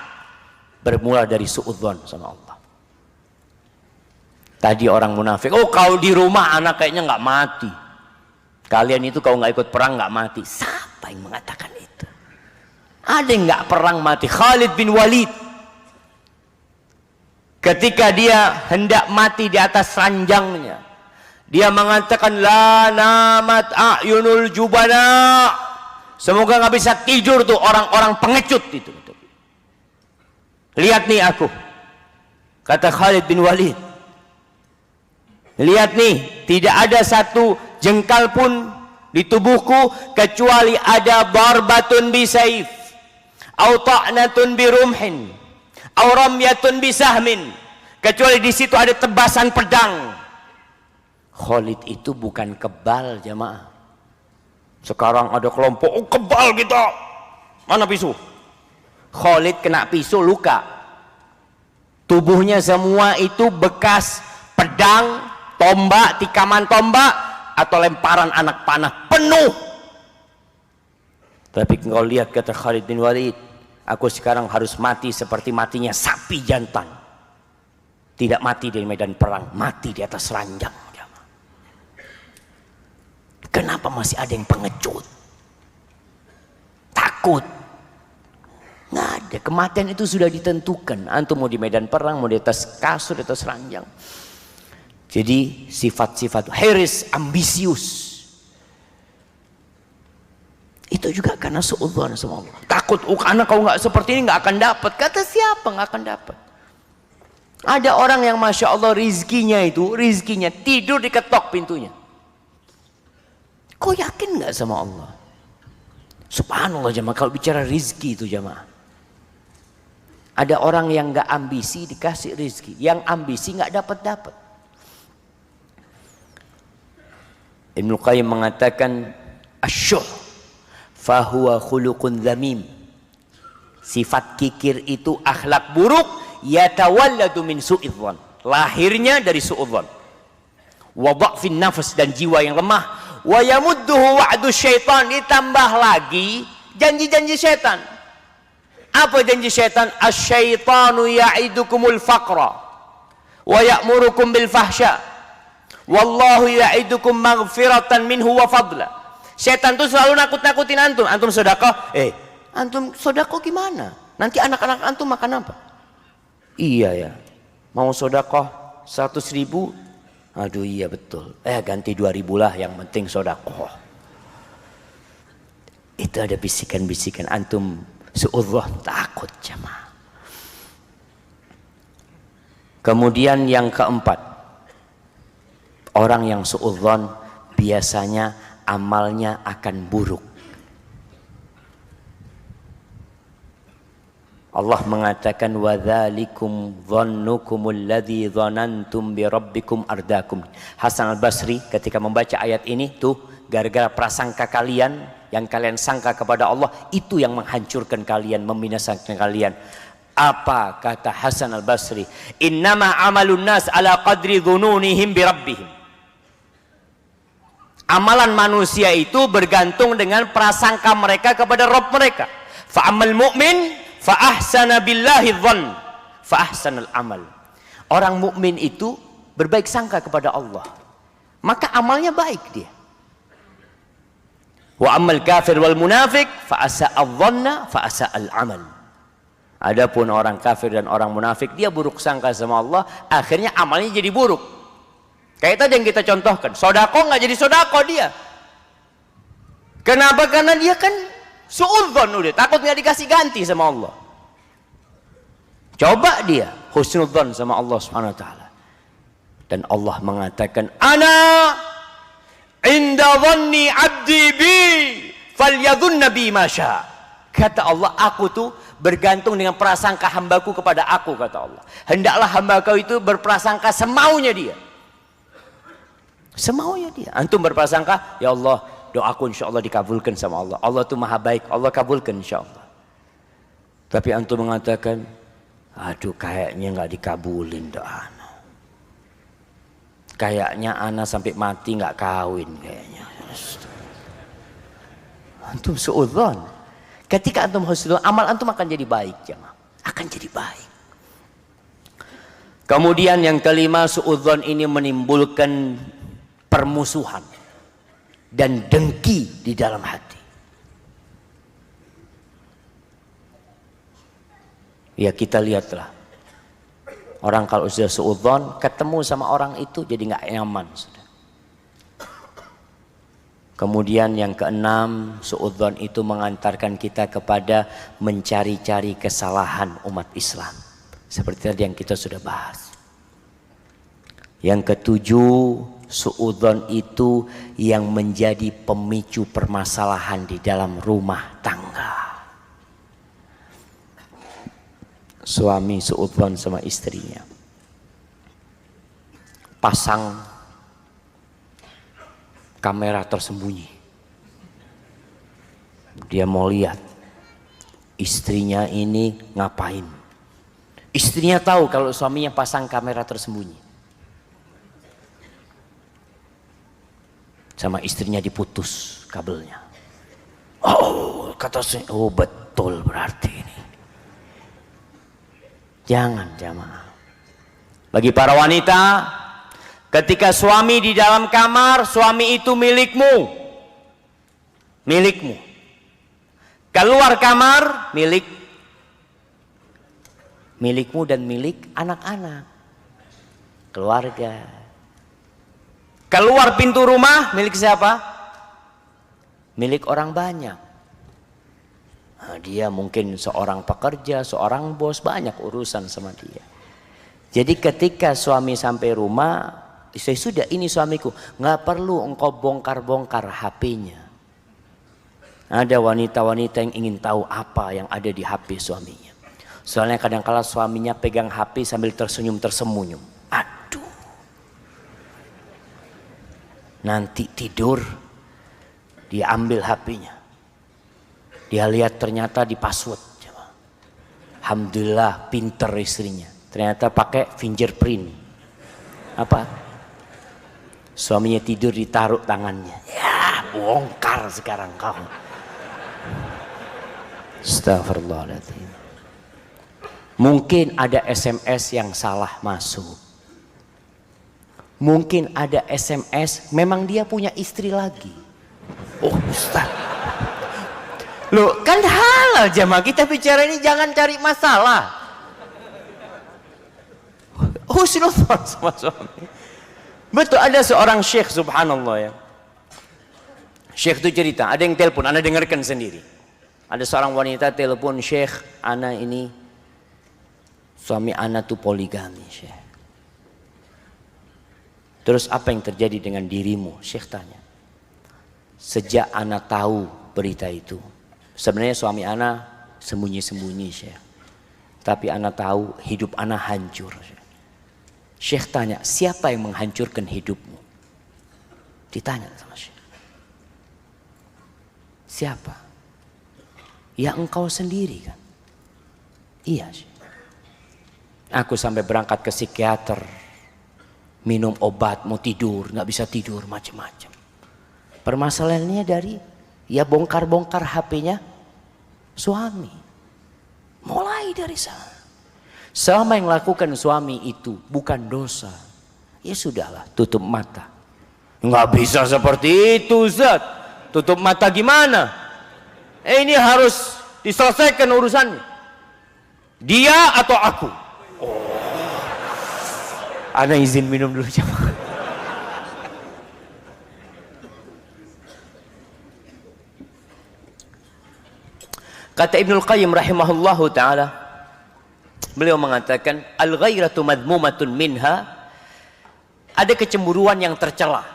bermula dari suudzon sama Allah. Tadi orang munafik, oh kalau di rumah anak kayaknya nggak mati. Kalian itu kalau nggak ikut perang nggak mati. Siapa yang mengatakan itu? Ada yang nggak perang mati? Khalid bin Walid, ketika dia hendak mati di atas ranjangnya, dia mengatakan, la namat a'yunul jubana. Semoga nggak bisa tidur tuh orang-orang pengecut itu. Lihat nih aku, kata Khalid bin Walid, lihat nih, tidak ada satu jengkal pun di tubuhku kecuali ada darbatun bisaif, au ta'natun birumhin, au ramyatun bisahmin, kecuali di situ ada tebasan pedang. Khalid itu bukan kebal, jamaah. Sekarang ada kelompok, oh kebal kita, mana pisau? Khalid kena pisau luka. Tubuhnya semua itu bekas pedang, tombak, tikaman tombak, atau lemparan anak panah penuh. Tapi kalau lihat kata Khalid bin Walid, aku sekarang harus mati seperti matinya sapi jantan. Tidak mati di medan perang, mati di atas ranjang. Kenapa masih ada yang pengecut? Takut. Nggak ada, kematian itu sudah ditentukan. Antum mau di medan perang, mau di atas kasur, di atas ranjang. Jadi sifat-sifat hiris, ambisius, itu juga karena suudzon sama Allah. Takut, karena kau nggak seperti ini nggak akan dapat. Kata siapa nggak akan dapat? Ada orang yang masya Allah rizkinya tidur diketok pintunya. Kau yakin nggak sama Allah? Subhanallah jemaah, kalau bicara rizki itu jemaah, ada orang yang nggak ambisi dikasih rizki, yang ambisi nggak dapat. Ibnu Qayyim mengatakan, asyuh fahuwa khuluqun zamim. Sifat kikir itu akhlak buruk, yatawalladu min su'idzon. Lahirnya dari su'udzon. Wa dha'fin nafs, dan jiwa yang lemah. Wa yamudduhu wa'du syaitan, ditambah lagi janji-janji syaitan. Apa janji syaitan? Asyaitanu ya'idukumul faqra wa ya'murukum bil fahsya wallahu ya'idukum maghfiratan minhu wa fadla. Syaitan tuh selalu nakut-nakutin antum. Antum sedekah, antum sedekah gimana? Nanti anak-anak antum makan apa? Iya ya, mau sedekah 100.000, aduh iya betul, ganti 2.000 lah, yang penting sedekah. Itu ada bisikan-bisikan, antum suudzon, takut jemaah. Kemudian yang keempat, orang yang suudzon biasanya amalnya akan buruk. Allah mengatakan, wadzalikum dhannukumul ladzi dhanantum bi rabbikum ardakum. Hasan al-Basri ketika membaca ayat ini tuh, gara-gara prasangka kalian yang kalian sangka kepada Allah, itu yang menghancurkan kalian, membinasakan kalian. Apa kata Hasan al-Basri? Innama amalun nas ala qadri dhununihim bi rabbihim. Amalan manusia itu bergantung dengan prasangka mereka kepada Rabb mereka. Fa'amal mu'min fa'ahsana billahi dhann fa'ahsanal amal. Orang mukmin itu berbaik sangka kepada Allah, maka amalnya baik dia. Wa amal kafir wal munafik fa'asa'al dhanna fa'asa'al amal. Adapun orang kafir dan orang munafik, dia buruk sangka sama Allah, akhirnya amalnya jadi buruk. Kayak tadi yang kita contohkan, sodako nggak jadi sodako dia. Kenapa? Karena dia kan suudzon, udah takut nggak dikasih ganti sama Allah. Coba dia husnudzon sama Allah Subhanahu Wa Taala. Dan Allah mengatakan, Ana inda dhanni abdi bi falyadhunna bi ma syaa. Kata Allah, aku tuh bergantung dengan prasangka hambaku kepada aku, kata Allah. Hendaklah hamba kau itu berprasangka semaunya dia. Semaunya dia. Antum berprasangka, ya Allah, doaku insya Allah dikabulkan sama Allah. Allah itu maha baik, Allah kabulkan insya Allah. Tapi antum mengatakan, aduh kayaknya nggak dikabulin doa ana. Kayaknya ana sampai mati nggak kawin kayaknya. Antum suudzon. Ketika antum husnul, amal antum akan jadi baik, jemaah. Akan jadi baik. Kemudian yang kelima, suudzon ini menimbulkan permusuhan dan dengki di dalam hati. Ya kita lihatlah, orang kalau sudah suudzon ketemu sama orang itu jadi nggak nyaman sudah. Kemudian yang keenam, suudzon itu mengantarkan kita kepada mencari-cari kesalahan umat Islam, seperti tadi yang kita sudah bahas. Yang ketujuh, suudzon itu yang menjadi pemicu permasalahan di dalam rumah tangga. Suami suudzon sama istrinya, pasang kamera tersembunyi. Dia mau lihat istrinya ini ngapain. Istrinya tahu kalau suaminya pasang kamera tersembunyi. Sama istrinya diputus kabelnya. Oh, kata saya, oh betul berarti ini. Jangan jamaah. Bagi para wanita, ketika suami di dalam kamar, suami itu milikmu. Milikmu. Keluar kamar, milikmu dan milik anak-anak. Keluarga. Keluar pintu rumah, milik siapa? Milik orang banyak. Nah, dia mungkin seorang pekerja, seorang bos, banyak urusan sama dia. Jadi ketika suami sampai rumah, sudah ini suamiku, nggak perlu engkau bongkar-bongkar HP-nya. Ada wanita-wanita yang ingin tahu apa yang ada di HP suaminya. Soalnya kadang-kala suaminya pegang HP sambil tersenyum-tersemunyum. Aduh. Nanti tidur, dia ambil HP-nya. Dia lihat ternyata di password. Alhamdulillah pinter istrinya. Ternyata pakai fingerprint. Apa? Suaminya tidur ditaruh tangannya. Ya, bongkar sekarang kamu. Astagfirullahaladzim. Mungkin ada SMS yang salah masuk. Mungkin ada SMS, memang dia punya istri lagi. Oh Ustaz. Loh kan halal jamaah, kita bicara ini jangan cari masalah. Husnudzon sama suami. Betul, ada seorang syekh subhanallah ya. Syekh itu cerita, ada yang telepon, anda dengarkan sendiri. Ada seorang wanita telepon, syekh, ana ini suami ana tuh poligami syekh. Terus apa yang terjadi dengan dirimu? Syekh tanya. Sejak ana tahu berita itu, sebenarnya suami ana sembunyi-sembunyi Syekh. Tapi ana tahu hidup ana hancur. Syekh tanya, siapa yang menghancurkan hidupmu? Ditanya sama Syekh. Siapa? Ya engkau sendiri kan? Iya Syekh. Aku sampai berangkat ke psikiater, minum obat, mau tidur, nggak bisa tidur, macam-macam. Permasalahannya dari ya bongkar-bongkar HP-nya suami. Mulai dari sana. Selama yang lakukan suami itu bukan dosa, ya sudahlah, tutup mata. Nggak bisa seperti itu, Ustaz. Tutup mata gimana? Ini harus diselesaikan urusannya. Dia atau aku? Ana izin minum dulu jemaah. Kata Ibnul Qayyim rahimahullahu ta'ala, beliau mengatakan, al-ghairatu madmumatun minha, ada kecemburuan yang tercela.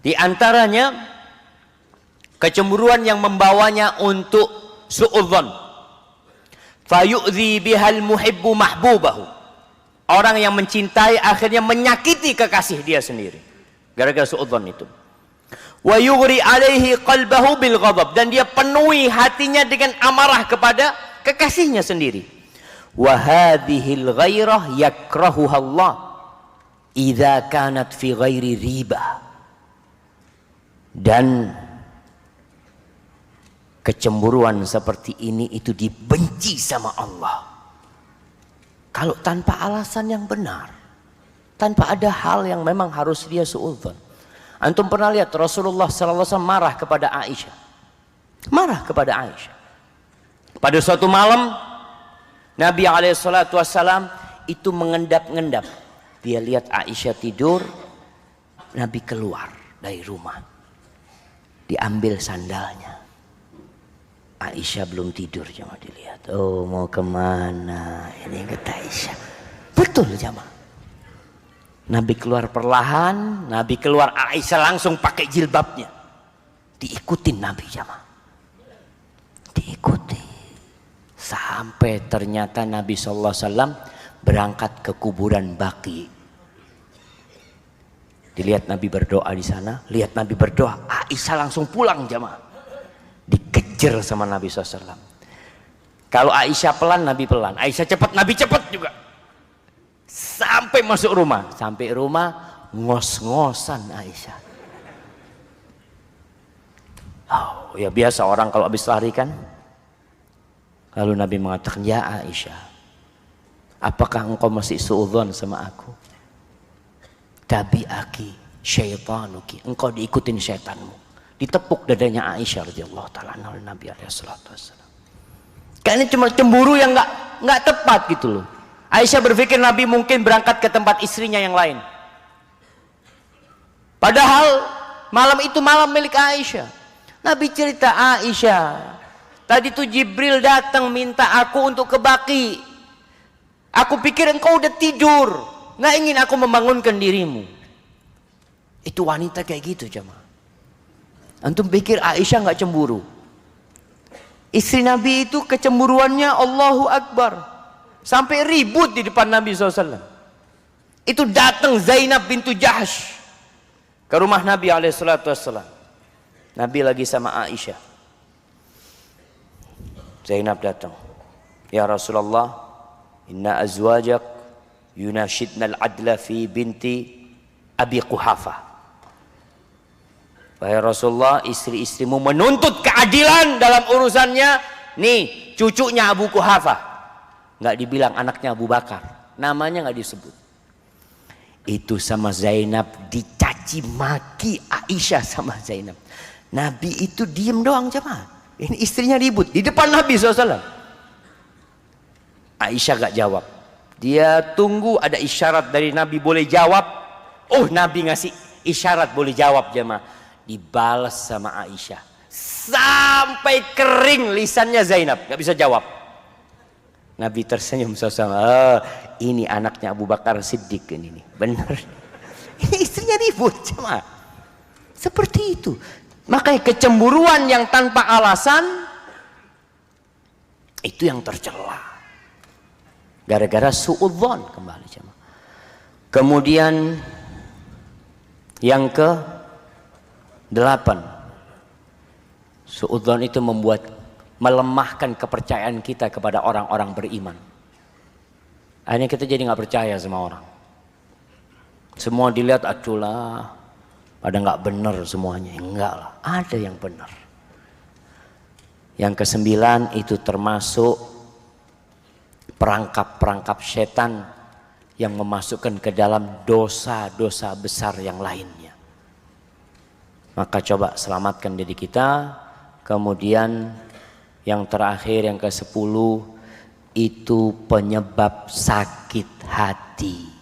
Di antaranya, kecemburuan yang membawanya untuk su'udzon. Fayu'zi bihal muhibbu mahbubahu. Orang yang mencintai akhirnya menyakiti kekasih dia sendiri. Gara-gara su'udzon itu. Wa yughri alaihi qalbahu bil ghadab, dan dia penuhi hatinya dengan amarah kepada kekasihnya sendiri. Wa hadhil ghairah yakrahuha Allah idza kanat fi ghairi riba. Dan kecemburuan seperti ini itu dibenci sama Allah kalau tanpa alasan yang benar, tanpa ada hal yang memang harus dia suudzon. Antum pernah lihat Rasulullah sallallahu alaihi wasallam marah kepada Aisyah. Marah kepada Aisyah. Pada suatu malam Nabi alaihi salatu wasallam itu mengendap-endap. Dia lihat Aisyah tidur, Nabi keluar dari rumah. Diambil sandalnya. Aisyah belum tidur, jamaah dilihat. Oh, mau kemana? Ini kata Aisyah. Betul jamaah. Nabi keluar perlahan, Nabi keluar, Aisyah langsung pakai jilbabnya. Diikutin Nabi jamaah. Diikuti. Sampai ternyata Nabi SAW berangkat ke kuburan Baqi. Dilihat Nabi berdoa di sana, lihat Nabi berdoa, Aisyah langsung pulang jamaah. Dikejar sama Nabi SAW. Kalau Aisyah pelan, Nabi pelan. Aisyah cepat, Nabi cepat juga. Sampai masuk rumah. Sampai rumah, ngos-ngosan Aisyah. Oh, ya biasa orang kalau habis lari kan. Lalu Nabi mengatakan, ya Aisyah, apakah engkau masih suudzon sama aku? Tabi'aki syaitanuki, engkau diikutin syaitanmu. Ditepuk dadanya Aisyah radhiyallahu ta'ala oleh Nabi alaihi salatu wassalam. Kayaknya cuma cemburu yang nggak tepat gitu loh. Aisyah berpikir Nabi mungkin berangkat ke tempat istrinya yang lain. Padahal malam itu malam milik Aisyah. Nabi cerita, Aisyah, tadi tuh Jibril datang minta aku untuk ke Baqi. Aku pikir engkau udah tidur, nggak ingin aku membangunkan dirimu. Itu wanita kayak gitu jemaah. Antum pikir Aisyah nggak cemburu? Istri Nabi itu kecemburuannya Allahu Akbar. Sampai ribut di depan Nabi SAW. Itu datang Zainab bintu Jahsh ke rumah Nabi SAW. Nabi lagi sama Aisyah. Zainab datang. Ya Rasulullah, inna azwajak yunashidna al-adla fi binti Abi Quhafah. Wahai Rasulullah, istri-istrimu menuntut keadilan dalam urusannya. Nih, cucunya Abu Quhafah. Nggak dibilang anaknya Abu Bakar, namanya nggak disebut. Itu sama Zainab dicaci maki Aisyah sama Zainab. Nabi itu diem doang jemaah. Ini istrinya ribut di depan Nabi SAW. Aisyah nggak jawab. Dia tunggu ada isyarat dari Nabi boleh jawab. Oh, Nabi ngasih isyarat boleh jawab jemaah. Dibalas sama Aisyah sampai kering lisannya Zainab, nggak bisa jawab. Nabi tersenyum sama, ini anaknya Abu Bakar Siddiq ini nih, benar. Ini istrinya ribut cuma seperti itu. Makanya kecemburuan yang tanpa alasan itu yang tercela. Gara-gara suudzon kembali cuma. Kemudian yang ke-8, suudzon itu melemahkan kepercayaan kita kepada orang-orang beriman. Akhirnya kita jadi nggak percaya sama orang. Semua dilihat, aculah pada nggak benar semuanya. Enggak lah, ada yang benar. Yang kesembilan itu termasuk perangkap-perangkap setan yang memasukkan ke dalam dosa-dosa besar yang lainnya. Maka coba selamatkan diri kita. Kemudian yang terakhir, yang ke-10, itu penyebab sakit hati.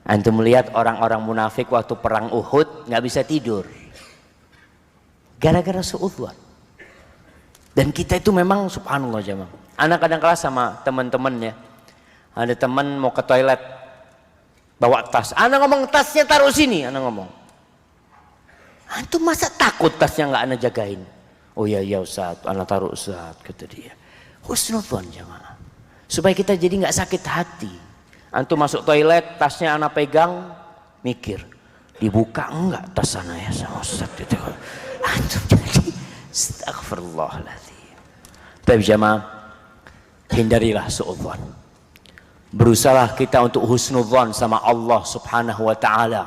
Antum melihat orang-orang munafik waktu perang Uhud nggak bisa tidur, gara-gara suudzon. Dan kita itu memang subhanallah jemaah. Anak kadang kalah sama teman-temannya. Ada teman mau ke toilet, bawa tas. Anak ngomong tasnya taruh sini. Anak ngomong, antum masa takut tasnya nggak anak jagain? Oh iya Ustaz, anak taruh Ustaz, kata dia. Husnudzon jemaah. Supaya kita jadi nggak sakit hati. Antum masuk toilet, tasnya anak pegang, mikir, dibuka enggak tas anak ya sama Ustaz itu. Antum jadi astagfirullahaladzim. Tapi jemaah, hindarilah suudzon. Berusahalah kita untuk husnudzon sama Allah subhanahu wa ta'ala.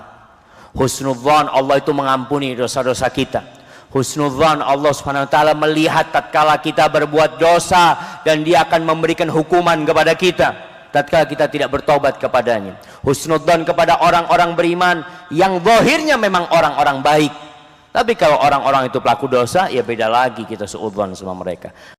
Husnudzon, Allah itu mengampuni dosa-dosa kita. Husnudzon, Allah subhanahu wa ta'ala melihat tatkala kita berbuat dosa dan dia akan memberikan hukuman kepada kita tatkala kita tidak bertobat kepadanya. Husnudzon kepada orang-orang beriman yang zahirnya memang orang-orang baik, tapi kalau orang-orang itu pelaku dosa, ya beda lagi kita suudzon sama mereka.